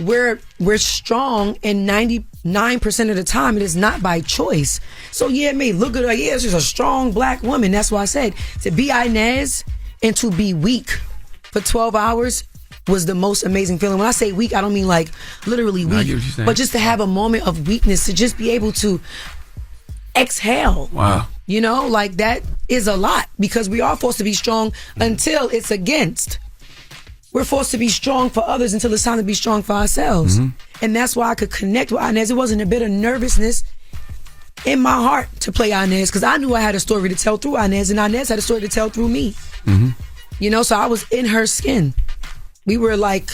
we're strong, and 99% of the time it is not by choice. So yeah, it may look good, like, yeah, she's a strong black woman. That's why I said to be Inez and to be weak for 12 hours was the most amazing feeling. When I say weak, I don't mean like literally weak, but just to have a moment of weakness, to just be able to exhale. Wow. You know, like that is a lot, because we are forced to be strong until it's against. We're forced to be strong for others until it's time to be strong for ourselves. And that's why I could connect with Inez. It wasn't a bit of nervousness in my heart to play Inez, because I knew I had a story to tell through Inez, and Inez had a story to tell through me. You know, so I was in her skin. We were like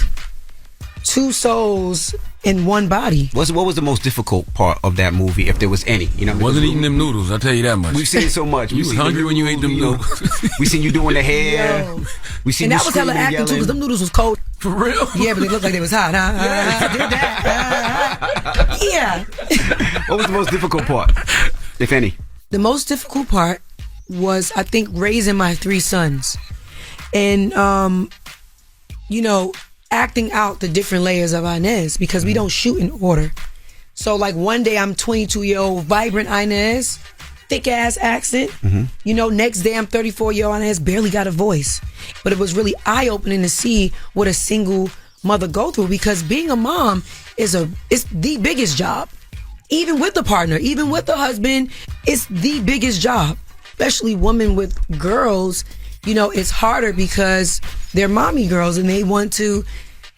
two souls in one body. What was the most difficult part of that movie, if there was any? You know, wasn't eating them noodles. I'll tell you that much. We've seen so much. You was hungry when you ate them noodles. We seen you doing the hair. Yo. We seen And you that was hella screaming and acting too, because them yelling. noodles was cold. For real? Yeah, but they looked like they was hot. Did that. Yeah. What was the most difficult part, if any? The most difficult part was, I think, raising my 3 sons. And, you know, acting out the different layers of Inez, because we don't shoot in order. So like one day I'm 22-year-old vibrant Inez, thick ass accent. You know, next day I'm 34-year-old Inez, barely got a voice. But it was really eye-opening to see what a single mother go through, because being a mom is the biggest job. Even with the partner, even with the husband, it's the biggest job. Especially women with girls, you know, it's harder because they're mommy girls and they want to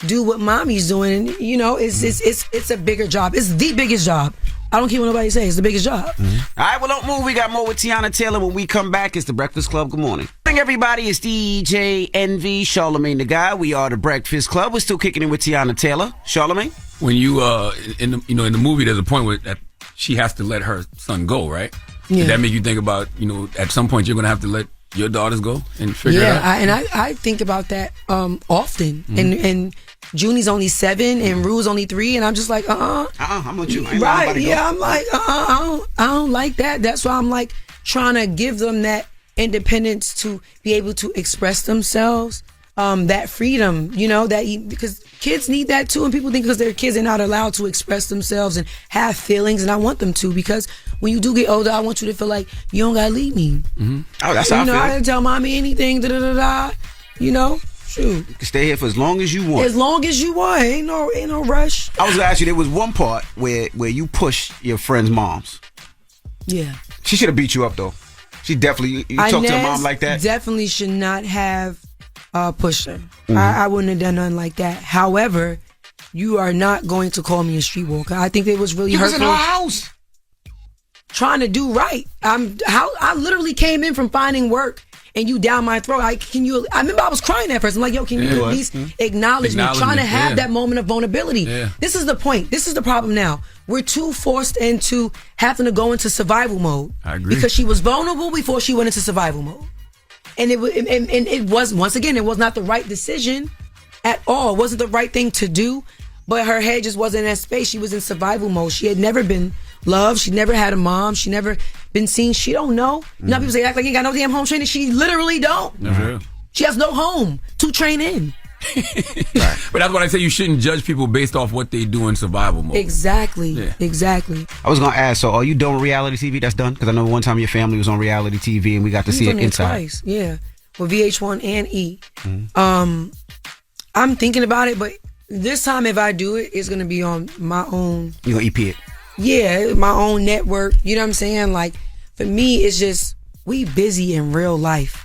do what mommy's doing. And, you know, it's a bigger job. It's the biggest job. I don't care what nobody says. It's the biggest job. All right, well, don't move. We got more with Teyana Taylor. When we come back, it's The Breakfast Club. Good morning. Good morning, everybody. It's DJ Envy, Charlemagne the Guy. We are The Breakfast Club. We're still kicking it with Teyana Taylor. Charlemagne? When you in the movie, there's a point where that she has to let her son go, right? Yeah. Did that make you think about, you know, at some point you're gonna have to let your daughters go and figure it out? I think about that often. And Junie's only 7 and Rue's only 3, and I'm just like, I'm with you. I ain't Right? letting nobody Yeah, go. I'm like, I don't like that. That's why I'm like trying to give them that independence to be able to express themselves, that freedom, you know, because kids need that too, and people think because they're kids they're not allowed to express themselves and have feelings, and I want them to, because when you do get older, I want you to feel like you don't gotta leave me. Oh, that's how I You know, feel. I didn't tell mommy anything. You know, shoot. You can stay here for as long as you want. As long as you want, ain't no rush. I was gonna ask you, there was one part where you push your friend's moms. Yeah. She should have beat you up though. She definitely, you talk to her mom Inez like that? Definitely should not have pushed her. I wouldn't have done nothing like that. However, you are not going to call me a streetwalker. I think it was really You was hurtful. in her house. Trying to do right. I literally came in from finding work, and you down my throat. I remember I was crying at first. I'm like, yo, can you at least acknowledge me? Trying to have that moment of vulnerability. Yeah. This is the point. This is the problem now. We're too forced into having to go into survival mode. I agree. Because she was vulnerable before she went into survival mode. And it was, once again, it was not the right decision at all. It wasn't the right thing to do, but her head just wasn't in that space. She was in survival mode. She had never been loved. She never had a mom. She never been seen. She don't know. You know, people say, act like you ain't got no damn home training. She literally don't. That's real. She has no home to train in. But that's what I say, you shouldn't judge people based off what they do in survival mode. Exactly. Yeah. Exactly. I was gonna ask, so are you doing reality TV? That's done? Because I know one time your family was on reality TV and we got to see it inside. Twice. Yeah. With VH1 and E. I'm thinking about it, but this time if I do it, it's gonna be on my own. You gonna EP it? Yeah, my own network. You know what I'm saying? Like, for me, it's just, we busy in real life.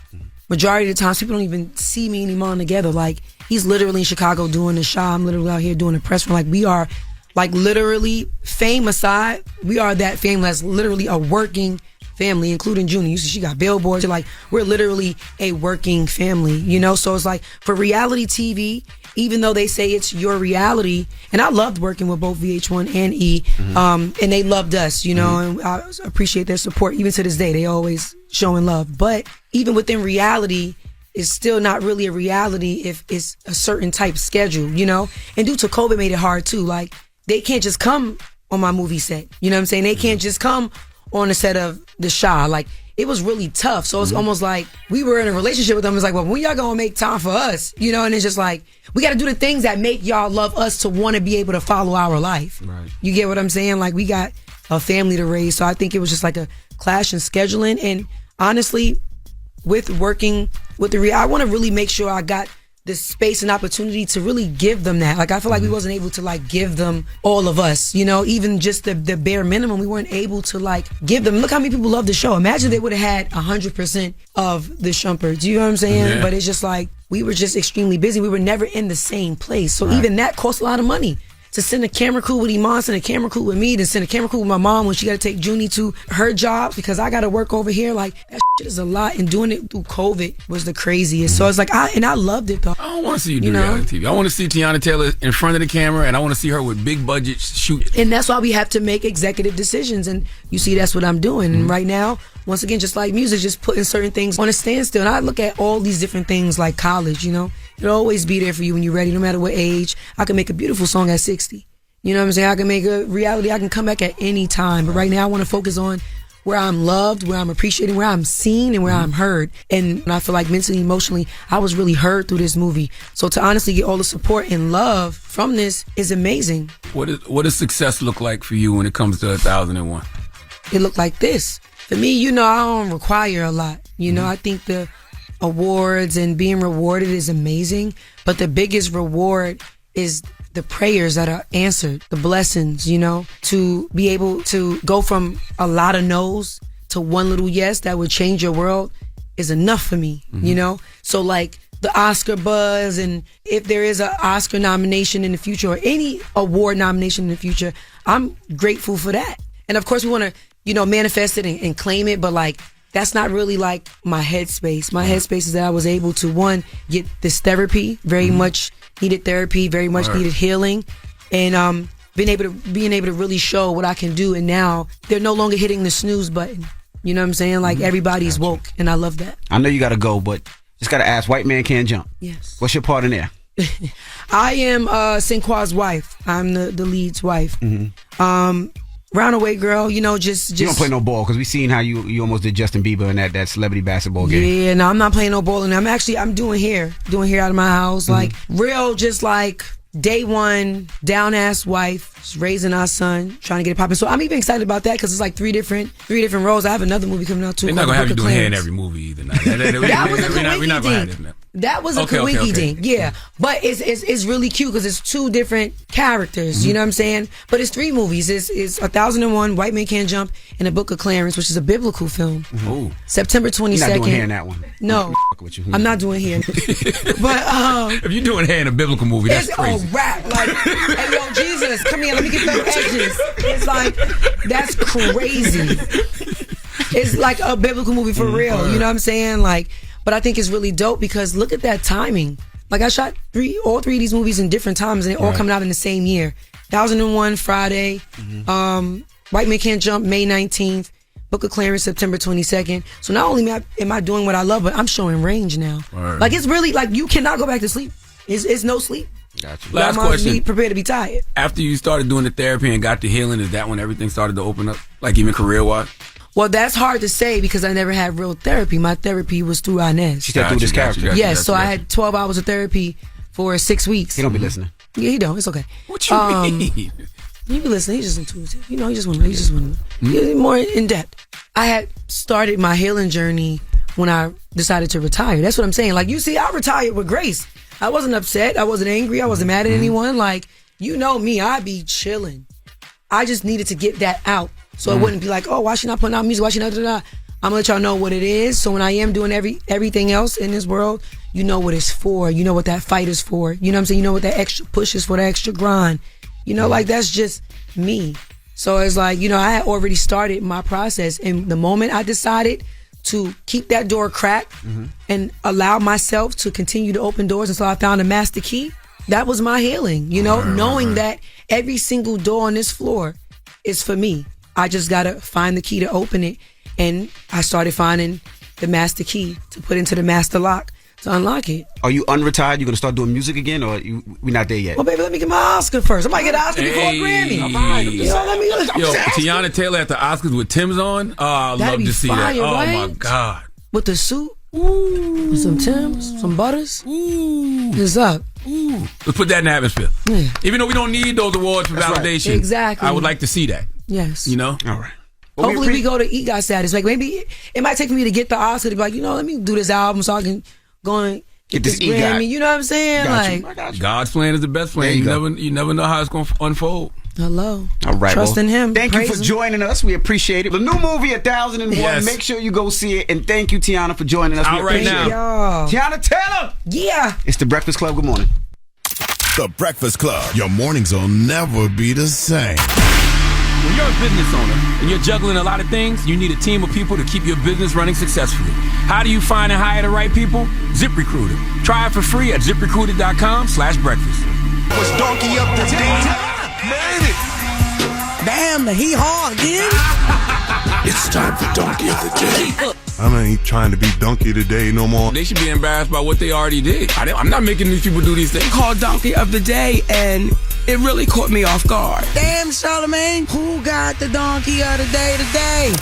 Majority of the times, people don't even see me anymore together. Like, he's literally in Chicago doing the show. I'm literally out here doing the press run. Like, we are, like, literally, fame aside, we are that family that's literally a working family, including Junie. You see, she got billboards. Like, we're literally a working family, you know? So it's like, for reality TV, even though they say it's your reality, and I loved working with both VH1 and E, and they loved us, you know, and I appreciate their support. Even to this day, they always showing love. But even within reality, it's still not really a reality if it's a certain type schedule, you know? And due to COVID made it hard too. Like, they can't just come on my movie set. You know what I'm saying? They can't just come on the set of The Shah. Like, it was really tough. So it's almost like we were in a relationship with them. It's like, well, when y'all gonna make time for us? You know, and it's just like, we got to do the things that make y'all love us to want to be able to follow our life. Right. You get what I'm saying? Like, we got a family to raise. So I think it was just like a clash in scheduling. And honestly, with working with I want to really make sure I got the space and opportunity to really give them that. Like, I feel like we wasn't able to like give them all of us, you know, even just the bare minimum. We weren't able to like give them. Look how many people love the show. Imagine they would have had 100% of the Shumperts. You know what I'm saying? Yeah. But it's just like, we were just extremely busy. We were never in the same place. So even that cost a lot of money. To send a camera crew with Iman, send a camera crew with me, then send a camera crew with my mom when she got to take Junie to her job because I got to work over here. Like, that shit is a lot. And doing it through COVID was the craziest. So it's like, I loved it though. I don't want to see you do reality TV. I want to see Teyana Taylor in front of the camera, and I want to see her with big budget shooting. And that's why we have to make executive decisions. And you see, that's what I'm doing. And right now, once again, just like music, just putting certain things on a standstill. And I look at all these different things like college, you know. It'll always be there for you when you're ready, no matter what age. I can make a beautiful song at 60. You know what I'm saying? I can make a reality. I can come back at any time. But right now, I want to focus on where I'm loved, where I'm appreciated, where I'm seen, and where I'm heard. And I feel like mentally, emotionally, I was really heard through this movie. So to honestly get all the support and love from this is amazing. What does success look like for you when it comes to 1001? It looked like this. For me, you know, I don't require a lot. You know, I think the awards and being rewarded is amazing. But the biggest reward is the prayers that are answered, the blessings, you know, to be able to go from a lot of no's to one little yes that would change your world is enough for me, you know? So like the Oscar buzz, and if there is an Oscar nomination in the future or any award nomination in the future, I'm grateful for that. And of course we want to, you know, manifest it and claim it, but like, that's not really like my headspace. My headspace is that I was able to, one, get this therapy, very much needed therapy, very much needed healing, and being able to really show what I can do. And now they're no longer hitting the snooze button. You know what I'm saying? Like, everybody's woke, and I love that. I know you got to go, but just got to ask, White Man Can't Jump. Yes. What's your part in there? I am Sinqua's wife. I'm the lead's wife. Roundaway girl, you know, just you don't play no ball, because we seen how you almost did Justin Bieber in that celebrity basketball game. Yeah, no, I'm not playing no ball, and I'm doing hair out of my house, like real, just like day one, down ass wife, just raising our son, trying to get it popping. So I'm even excited about that because it's like three different roles. I have another movie coming out too. They're not gonna have you doing hair in every movie either. That was a Kawiki thing. That was a Kawiki thing, yeah. But it's really cute because it's two different characters. You know what I'm saying? But it's three movies. It's 1001, White Man Can't Jump, and A Book of Clarence, which is a biblical film. September 22nd. You're not doing hair in that one. No, I'm not doing hair. But if you're doing hair in a biblical movie, that's crazy. It's a rap. Like, hey, yo, Jesus, come here, let me get those edges. It's like, that's crazy. It's like a biblical movie for real. You know what I'm saying? Like, but I think it's really dope because look at that timing. Like, I shot all three of these movies in different times, and they're all coming out in the same year. 1001 Friday, White Man Can't Jump May 19th, Book of Clarence September 22nd. So not only am I doing what I love, but I'm showing range now. Like, it's really like you cannot go back to sleep. It's no sleep. Gotcha. Last question. Be prepared to be tired. After you started doing the therapy and got the healing, is that when everything started to open up? Like, even career-wise? Well, that's hard to say because I never had real therapy. My therapy was through Inez. She said through this character. Yes, so I had 12 hours of therapy for 6 weeks. He don't be listening. Yeah, he don't. It's okay. What you mean? He be listening. He's just intuitive. You know, he just want to more in depth. I had started my healing journey when I decided to retire. That's what I'm saying. Like, you see, I retired with grace. I wasn't upset. I wasn't angry. I wasn't mad at anyone. Like, you know me, I be chilling. I just needed to get that out. So it wouldn't be like, oh, why she not putting out music? Why she not? I'm gonna let y'all know what it is. So when I am doing everything else in this world, you know what it's for. You know what that fight is for. You know what I'm saying? You know what that extra push is for, that extra grind. You know, like, that's just me. So it's like, you know, I had already started my process. And the moment I decided to keep that door cracked and allow myself to continue to open doors until I found a master key, that was my healing. You know, knowing that every single door on this floor is for me. I just gotta find the key to open it. And I started finding the master key to put into the master lock to unlock it. Are you unretired? You gonna start doing music again, or we not there yet? Well, baby, let me get my Oscar first. I might get an Oscar before a Grammy. Yo, Yo, Teyana Taylor at the Oscars with Tim's on. Oh, I'd love to see fire, that. Oh right? my God. With the suit, with some Timbs, some Butters. What's up? Let's put that in the atmosphere. Yeah. Even though we don't need those awards for validation, right. Exactly. I would like to see that. Yes. You know? All right. Hopefully we go to EGOT status. Like maybe it might take for me to get the Oscar to be like, let me do this album so I can go and get this Grammy. You know what I'm saying? God's plan is the best plan. You never know how it's going to unfold. Hello. All right. Trust in him. Thank you for joining us. We appreciate it. The new movie, 1001. Yes. Make sure you go see it. And thank you, Teyana, for joining us. Out right now. Y'all. Teyana Taylor. Yeah. It's The Breakfast Club. Good morning. The Breakfast Club. Your mornings will never be the same. When you're a business owner and you're juggling a lot of things, you need a team of people to keep your business running successfully. How do you find and hire the right people? ZipRecruiter. Try it for free at ZipRecruiter.com/breakfast. Was donkey up the day? Made it. Damn, the hee-haw again. It's time for donkey of the day. I ain't trying to be donkey today no more. They should be embarrassed by what they already did. I'm not making these people do these things. Called donkey of the day, and it really caught me off guard. Damn, Charlemagne, who got the donkey of the day today?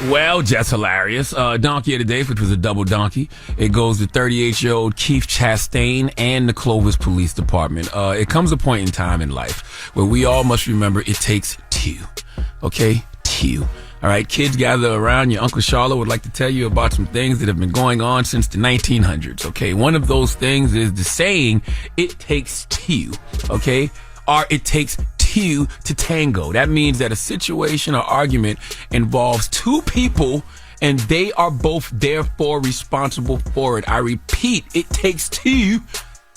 Well, just hilarious. Donkey of the day, which was a double donkey. It goes to 38-year-old Keith Chastain and the Clovis Police Department. It comes a point in time in life where we all must remember it takes two. Okay? Two. All right, kids gather around. Your Uncle Charlotte would like to tell you about some things that have been going on since the 1900s. Okay, one of those things is the saying, it takes two. Okay, or it takes two to tango. That means that a situation or argument involves two people and they are both therefore responsible for it. I repeat, it takes two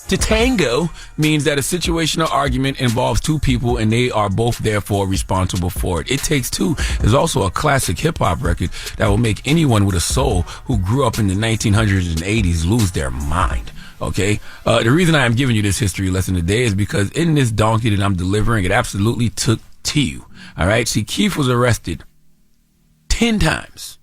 to tango means that a situation or argument involves two people and they are both therefore responsible for it. It Takes Two is also a classic hip-hop record that will make anyone with a soul who grew up in the 1900s and 80s lose their mind. Okay? The reason I am giving you this history lesson today is because in this donkey that I'm delivering, it absolutely took two. All right? See, Keith was arrested 10 times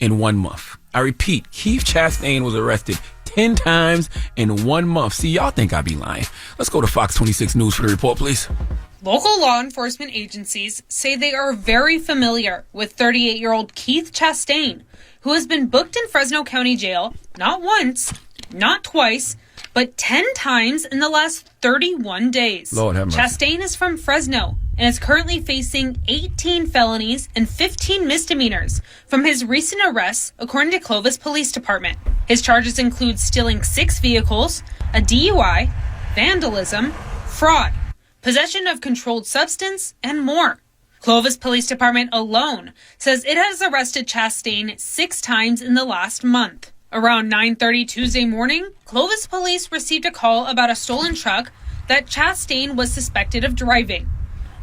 in 1 month. I repeat, Keith Chastain was arrested 10 times in 1 month. See, y'all think I be lying. Let's go to Fox 26 News for the report, please. Local law enforcement agencies say they are very familiar with 38-year-old Keith Chastain, who has been booked in Fresno County Jail not once, not twice, but 10 times in the last 31 days. Lord have mercy. Chastain is from Fresno and is currently facing 18 felonies and 15 misdemeanors from his recent arrests, according to Clovis Police Department. His charges include stealing 6 vehicles, a DUI, vandalism, fraud, possession of controlled substance, and more. Clovis Police Department alone says it has arrested Chastain 6 times in the last month. Around 9:30 Tuesday morning, Clovis police received a call about a stolen truck that Chastain was suspected of driving.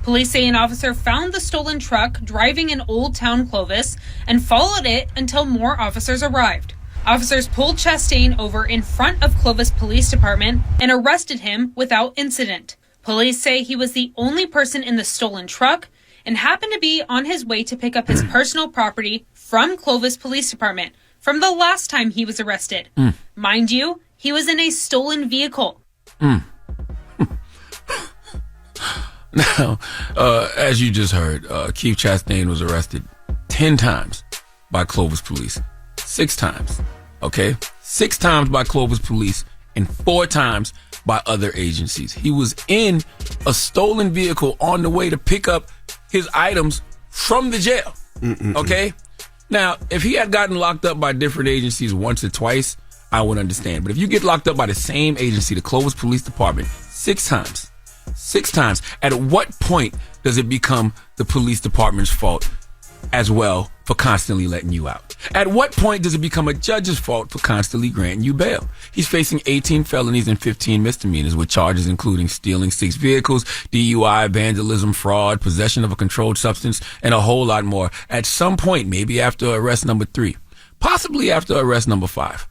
Police say an officer found the stolen truck driving in Old Town Clovis and followed it until more officers arrived. Officers pulled Chastain over in front of Clovis Police Department and arrested him without incident. Police say he was the only person in the stolen truck and happened to be on his way to pick up his personal property from Clovis Police Department from the last time he was arrested. Mind you, he was in a stolen vehicle. Now, as you just heard, Keith Chastain was arrested 10 times by Clovis police. 6 times, okay? 6 times by Clovis police and 4 times by other agencies. He was in a stolen vehicle on the way to pick up his items from the jail, okay? Now, if he had gotten locked up by different agencies once or twice, I would understand. But if you get locked up by the same agency, the Clovis Police Department, 6 times, 6 times, at what point does it become the police department's fault as well for constantly letting you out? At what point does it become a judge's fault for constantly granting you bail? He's facing 18 felonies and 15 misdemeanors with charges including stealing 6 vehicles, DUI, vandalism, fraud, possession of a controlled substance, and a whole lot more. At some point, maybe after arrest number 3, possibly after arrest number 5,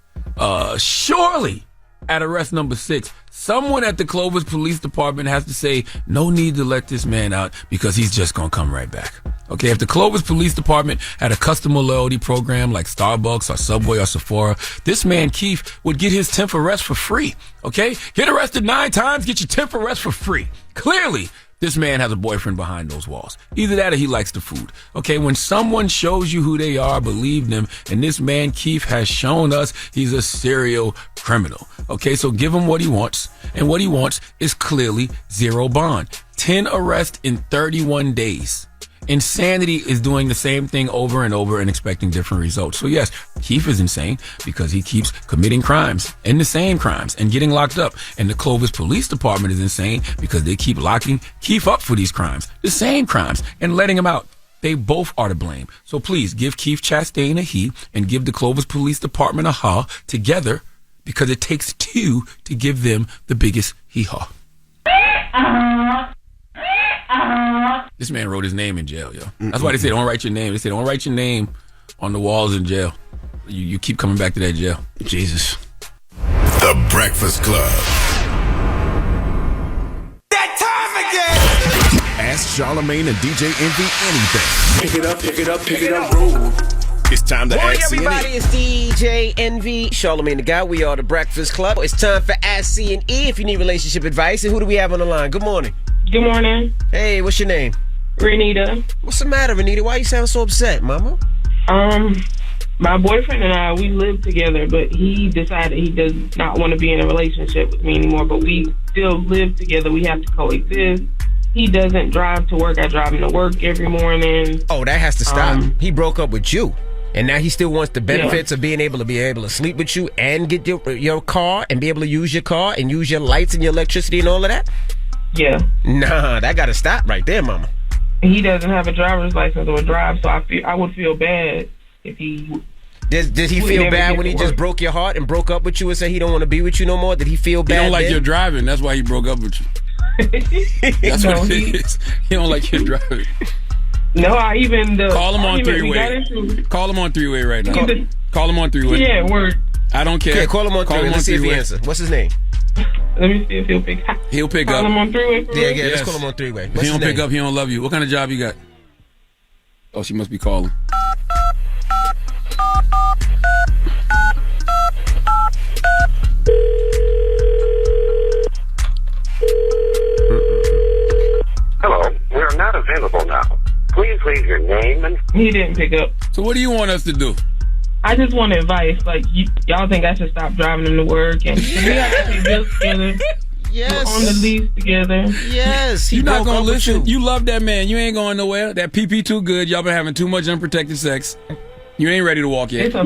surely at arrest number 6, someone at the Clovis Police Department has to say, no need to let this man out because he's just going to come right back. Okay, if the Clovis Police Department had a customer loyalty program like Starbucks or Subway or Sephora, this man, Keith, would get his 10th arrest for free. Okay? Get arrested 9 times, get your 10th arrest for free. Clearly, this man has a boyfriend behind those walls. Either that or he likes the food. Okay, when someone shows you who they are, believe them. And this man, Keith, has shown us he's a serial criminal. Okay, so give him what he wants. And what he wants is clearly 0 bond. 10 arrests in 31 days. Insanity is doing the same thing over and over and expecting different results. So yes, Keith is insane because he keeps committing crimes and the same crimes and getting locked up. And the Clovis Police Department is insane because they keep locking Keith up for these crimes, the same crimes, and letting him out. They both are to blame. So please give Keith Chastain a he and give the Clovis Police Department a ha together because it takes 2 to give them the biggest hee-haw. This man wrote his name in jail, yo. That's why they say don't write your name. They say don't write your name on the walls in jail. You keep coming back to that jail. Jesus. The Breakfast Club. That time again! Ask Charlemagne and DJ Envy anything. Pick it up, pick it up, pick it up, roll. It's time to Morning, ask everybody. C&E. It's DJ Envy, Charlamagne the Guy. We are the Breakfast Club. It's time for Ask C&E if you need relationship advice. And who do we have on the line? Good morning. Good morning. Hey, what's your name? Renita. What's the matter, Renita? Why you sound so upset, mama? My boyfriend and I, we live together, but he decided he does not want to be in a relationship with me anymore, but we still live together. We have to coexist. He doesn't drive to work. I drive him to work every morning. Oh, that has to stop. He broke up with you. And now he still wants the benefits of being able to sleep with you and get your car and be able to use your car and use your lights and your electricity and all of that? Yeah. Nah, that got to stop right there, mama. He doesn't have a driver's license or drive, so I would feel bad if he... Did he feel bad when he just broke your heart and broke up with you and said he don't want to be with you no more? Did he feel bad? He don't like then? your driving. That's why he broke up with you. That's what it is. He don't like your driving. No, call him on 3-way. Call him on 3-way right now. Call him on 3-way. Yeah, word. I don't care. Yeah, call him on 3-way. Let's see if he answers. What's his name? Let me see if he'll pick up. He'll pick call up. Call him on 3-way. Yeah, let's call him on 3-way. If he don't pick up, he don't love you. What kind of job you got? Oh, she must be calling. Hello, we are not available now. Please leave your name and... He didn't pick up. So what do you want us to do? I just want advice. Like, y'all think I should stop driving him to work? And we have to pay bills together. Yes. We're on the lease together. Yes. You're not going to listen. You love that man. You ain't going nowhere. That PP too good. Y'all been having too much unprotected sex. You ain't ready to walk yet. It's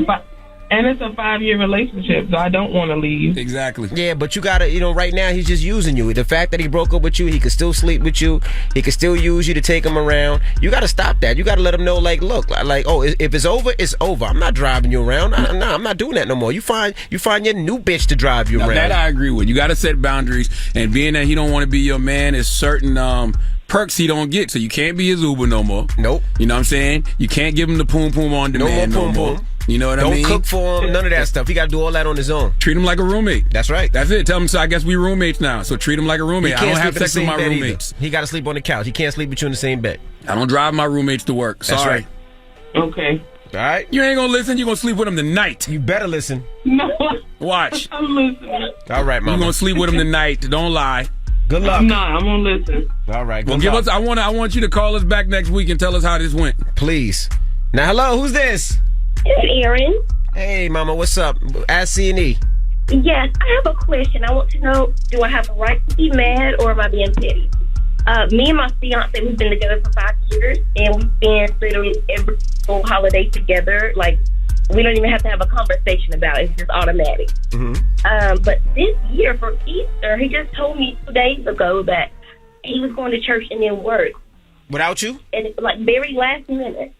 a 5-year relationship, so I don't want to leave. Exactly. Yeah, but you gotta, right now he's just using you. The fact that he broke up with you, he could still sleep with you. He could still use you to take him around. You gotta stop that. You gotta let him know, look, oh, if it's over, it's over. I'm not driving you around. I'm not doing that no more. You find your new bitch to drive you around. That I agree with. You gotta set boundaries, and being that he don't want to be your man is certain perks he don't get. So you can't be his Uber no more. Nope. You know what I'm saying? You can't give him the poom poom on demand no more. You know what I mean? Don't cook for him, none of that stuff. He got to do all that on his own. Treat him like a roommate. That's right. That's it. Tell him, so I guess we roommates now. So treat him like a roommate. I don't have sex with my roommates. He got to sleep on the couch. He can't sleep with you in the same bed. I don't drive my roommates to work. That's Sorry. Right. Okay. All right. You ain't going to listen. You're going to sleep with him tonight. You better listen. No. Watch. I'm listening. All right, mama. You're going to sleep with him tonight. Don't lie. Good luck. I'm going to listen. All right. Well, give us. I want you to call us back next week and tell us how this went. Please. Now, hello. Who's this? It's Erin. Hey, mama. What's up? Ask C&E. Yes, I have a question. I want to know, do I have a right to be mad or am I being petty? Me and my fiance, we've been together for 5 years, and we spend literally every single holiday together. Like, we don't even have to have a conversation about it. It's just automatic. Mm-hmm. But this year for Easter, he just told me 2 days ago that he was going to church and then work. Without you? And like very last minute.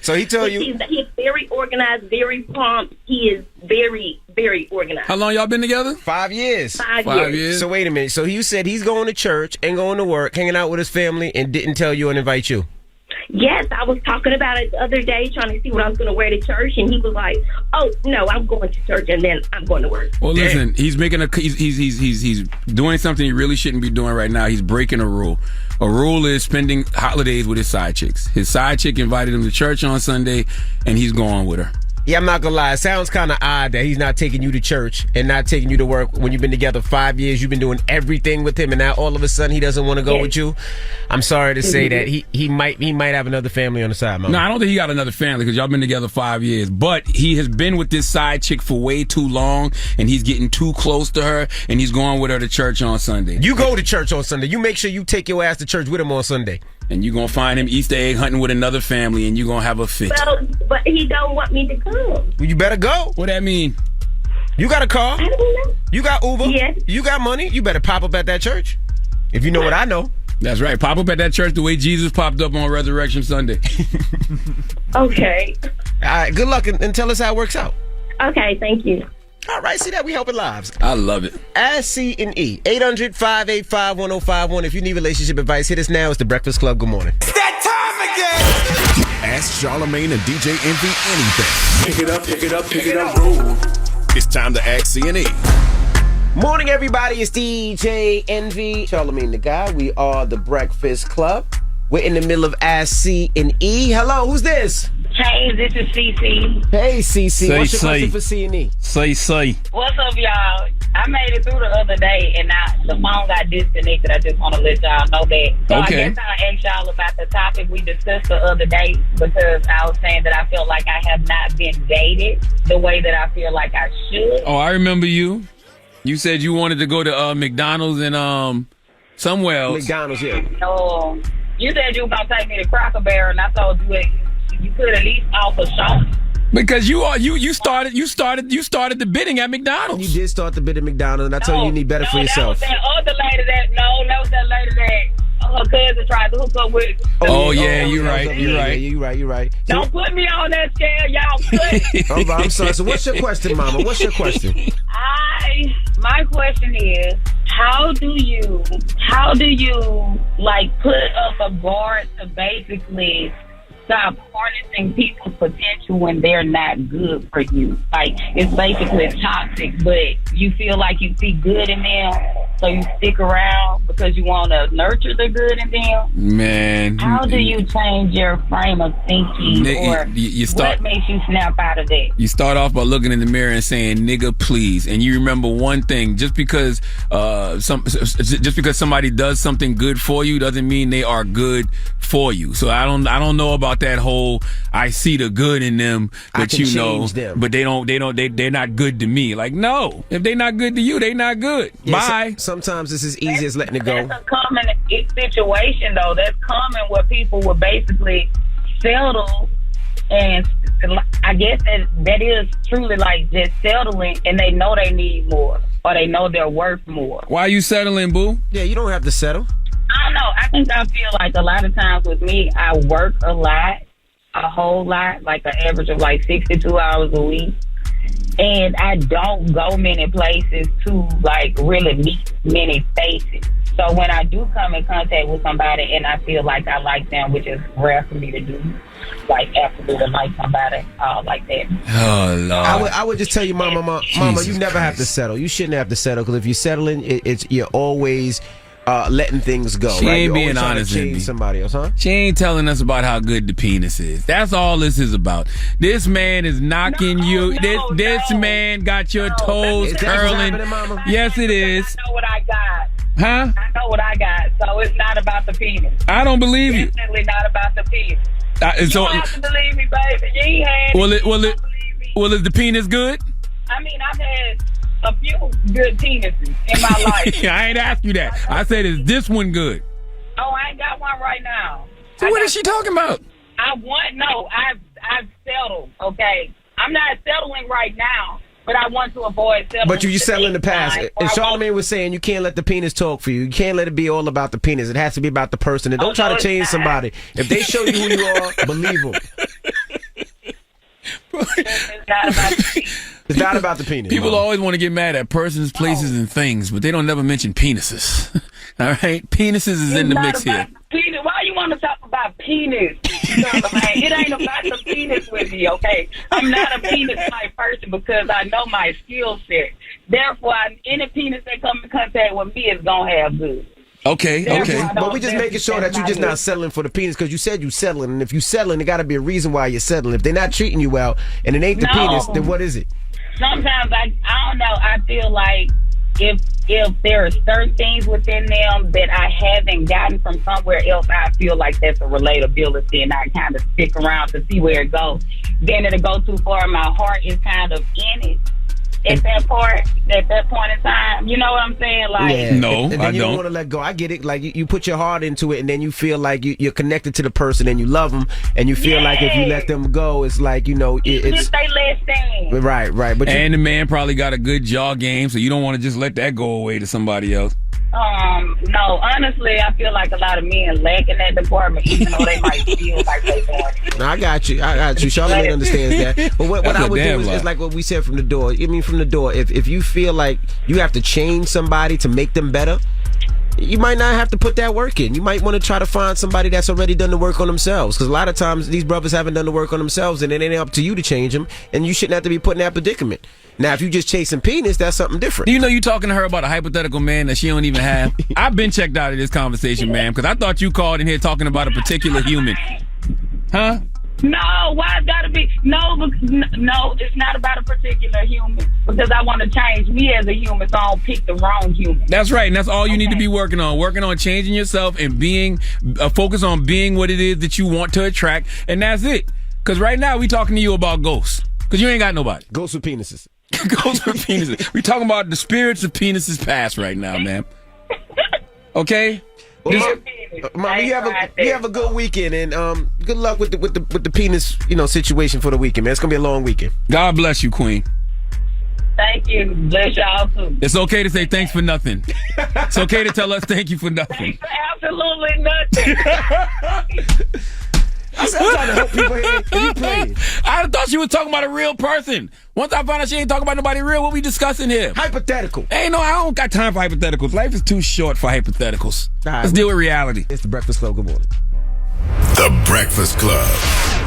so he told you? He's very organized, very prompt. He is very, very organized. How long y'all been together? 5 years. 5 years. So wait a minute. So you said he's going to church and going to work, hanging out with his family, and didn't tell you and invite you? Yes, I was talking about it the other day, trying to see what I was going to wear to church, and he was like, "Oh no, I'm going to church, and then I'm going to work." Well, listen, he's making he's doing something he really shouldn't be doing right now. He's breaking a rule. A rule is spending holidays with his side chicks. His side chick invited him to church on Sunday, and he's going with her. Yeah, I'm not gonna lie. It sounds kind of odd that he's not taking you to church and not taking you to work when you've been together 5 years. You've been doing everything with him, and now all of a sudden he doesn't want to go with you. I'm sorry to say that he might have another family on the side, Mama. No, I don't think he got another family because y'all been together 5 years. But he has been with this side chick for way too long, and he's getting too close to her, and he's going with her to church on Sunday. You go to church on Sunday. You make sure you take your ass to church with him on Sunday. And you're going to find him Easter egg hunting with another family, and you're going to have a fit. Well, but he don't want me to come. Well, you better go. What that mean? You got a car. I don't know. You got Uber. Yes. You got money. You better pop up at that church. If you know what I know. That's right. Pop up at that church the way Jesus popped up on Resurrection Sunday. Okay. All right, good luck and tell us how it works out. Okay, thank you. All right, see that? We helping lives. I love it. As C and E. 800-585-1051. If you need relationship advice, hit us now. It's The Breakfast Club. Good morning. It's that time again. Ask Charlemagne and DJ Envy anything. Pick it up, pick it up, pick it up, roll. It's time to ask C&E. Morning, everybody. It's DJ Envy, Charlemagne the Guy. We are The Breakfast Club. We're in the middle of Ask C and E. Hello, who's this? Hey, this is CC. Hey, CC. What's your question for C and E? Say. What's up, y'all? I made it through the other day, and the phone got disconnected. I just want to let y'all know that. So Okay. I guess I'll ask y'all about the topic we discussed the other day, because I was saying that I feel like I have not been dated the way that I feel like I should. Oh, I remember you. You said you wanted to go to McDonald's and somewhere else. McDonald's, yeah. So you said you were going to take me to Cracker Barrel, and I told you you could at least offer something. Because you started the bidding at McDonald's. You did start the bid at McDonald's, and I told you need better for yourself. That was that lady that her cousin tried to hook up with. Oh yeah, you're right. You're right. Don't put me on that scale, y'all. I'm sorry. So what's your question, Mama? What's your question? My question is, how do you like put up a guard to basically stop harnessing people's potential when they're not good for you? Like, it's basically toxic, but you feel like you see good in them, so you stick around because you want to nurture the good in them. Man, how do you change your frame of thinking, or what makes you snap out of that? You start off by looking in the mirror and saying, "Nigga, please," and you remember one thing: just because somebody does something good for you doesn't mean they are good for you. So I don't know about that whole I see the good in them, but but they're not good to me. Like, no, if they're not good to you, they not good. Bye. Sometimes it's as easy as letting it go. That's a common situation, though. That's common where people will basically settle, and I guess that is truly like just settling, and they know they need more, or they know they're worth more. Why are you settling, boo? Yeah, you don't have to settle. I don't know. I think I feel like a lot of times with me, I work a whole lot, like an average of like 62 hours a week. And I don't go many places to like really meet many faces. So when I do come in contact with somebody and I feel like I like them, which is rare for me to do, like absolutely like somebody like that. Oh Lord! I would just tell you, Mama, you never have to settle. You shouldn't have to settle, because if you're settling, you're always letting things go. She right? ain't You're being always honest trying to with me. change somebody else, huh? She ain't telling us about how good the penis is. That's all this is about. This man is knocking you. This man got your toes curling. Yes, it is. I know what I got. Huh? I know what I got. So it's not about the penis. I don't believe you. Definitely not about the penis. You So, don't have to believe me, baby. You ain't had well, is the penis good? I mean, I've had a few good penises in my life. I ain't asked you that. I said, is this one good? Oh, I ain't got one right now. So what is she talking about? I've settled, okay? I'm not settling right now, but I want to avoid settling. But you settle in the past. And Charlamagne was saying you can't let the penis talk for you. You can't let it be all about the penis. It has to be about the person. And don't try to change somebody. If they show you who you are, believe them. It's not about the penis. People always want to get mad at persons, places, and things, but they don't never mention penises. All right? Penises is in the mix here. Penis, why you want to talk about penis? Charlamagne? It ain't about the penis with me, okay? I'm not a penis type person because I know my skill set. Therefore, any penis that comes in contact with me is going to have good. Okay. But we just making sure that you're just not settling for the penis because you said you settling. And if you settling, there got to be a reason why you're settling. If they're not treating you well and it ain't the penis, then what is it? Sometimes I don't know. I feel like if there are certain things within them that I haven't gotten from somewhere else, I feel like that's a relatability, and I kind of stick around to see where it goes. Then it'll go too far. My heart is kind of in it at that point in time. You know what I'm saying? Like, no, and then you don't want to let go. I get it. Like you put your heart into it, and then you feel like you're connected to the person, and you love them, and you feel like if you let them go, it's like it's they less than. Right. But the man probably got a good jaw game, so you don't want to just let that go away to somebody else. No, honestly, I feel like a lot of men lack in that department, even though they might feel like they want. No, I got you. Charlamagne understands that. But what I would do is like what we said from the door. I mean, from the door, if you feel like you have to change somebody to make them better, you might not have to put that work in. You might want to try to find somebody that's already done the work on themselves. Because a lot of times these brothers haven't done the work on themselves, and it ain't up to you to change them. And you shouldn't have to be put in that predicament. Now, if you just chasing penis, that's something different. Do you know you talking to her about a hypothetical man that she don't even have? I've been checked out of this conversation, man, because I thought you called in here talking about a particular human. Huh? No, why it's gotta be? No, it's not about a particular human because I want to change me as a human, so I don't pick the wrong human. That's right, and that's all you need to be working on changing yourself and being focus on being what it is that you want to attract, and that's it. Because right now we talking to you about ghosts, because you ain't got nobody. Ghosts with penises. Ghosts with penises. We talking about the spirits of penises past right now, man. Okay. Mom, you have a good weekend, and good luck with the penis situation for the weekend, man. It's gonna be a long weekend. God bless you, Queen. Thank you. Bless y'all too. It's okay to say thanks for nothing. It's okay to tell us thank you for nothing. Thanks for absolutely nothing. I'm trying to help people here. You playing. I thought she was talking about a real person. Once I found out she ain't talking about nobody real, what we discussing here? Hypothetical. I don't got time for hypotheticals. Life is too short for hypotheticals. Right, let's deal with reality. It's the Breakfast Club. Good morning. The Breakfast Club.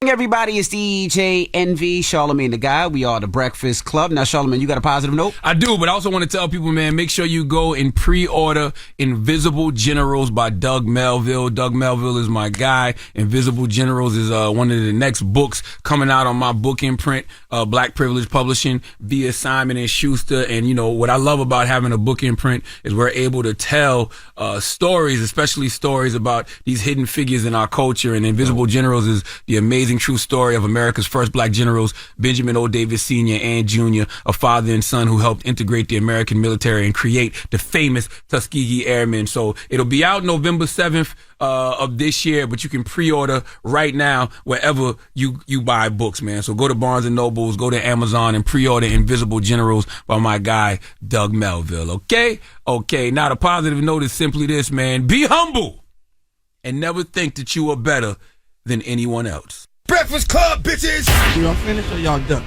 Everybody, it's DJ Envy, Charlemagne the Guy. We are the Breakfast Club. Now, Charlamagne, you got a positive note? I do, but I also want to tell people, man, make sure you go and pre-order Invisible Generals by Doug Melville. Doug Melville is my guy. Invisible Generals is one of the next books coming out on my book imprint, Black Privilege Publishing, via Simon & Schuster. And, what I love about having a book imprint is we're able to tell stories, especially stories about these hidden figures in our culture. And Invisible Generals is the amazing true story of America's first black generals, Benjamin O. Davis Sr. and Jr., a father and son who helped integrate the American military and create the famous Tuskegee Airmen. So it'll be out November 7th of this year, but you can pre-order right now wherever you buy books, man. So go to Barnes & Nobles, go to Amazon, and pre-order Invisible Generals by my guy, Doug Melville. Okay? Okay. Now, the positive note is simply this, man. Be humble and never think that you are better than anyone else. Breakfast Club, bitches! Y'all finished or y'all done?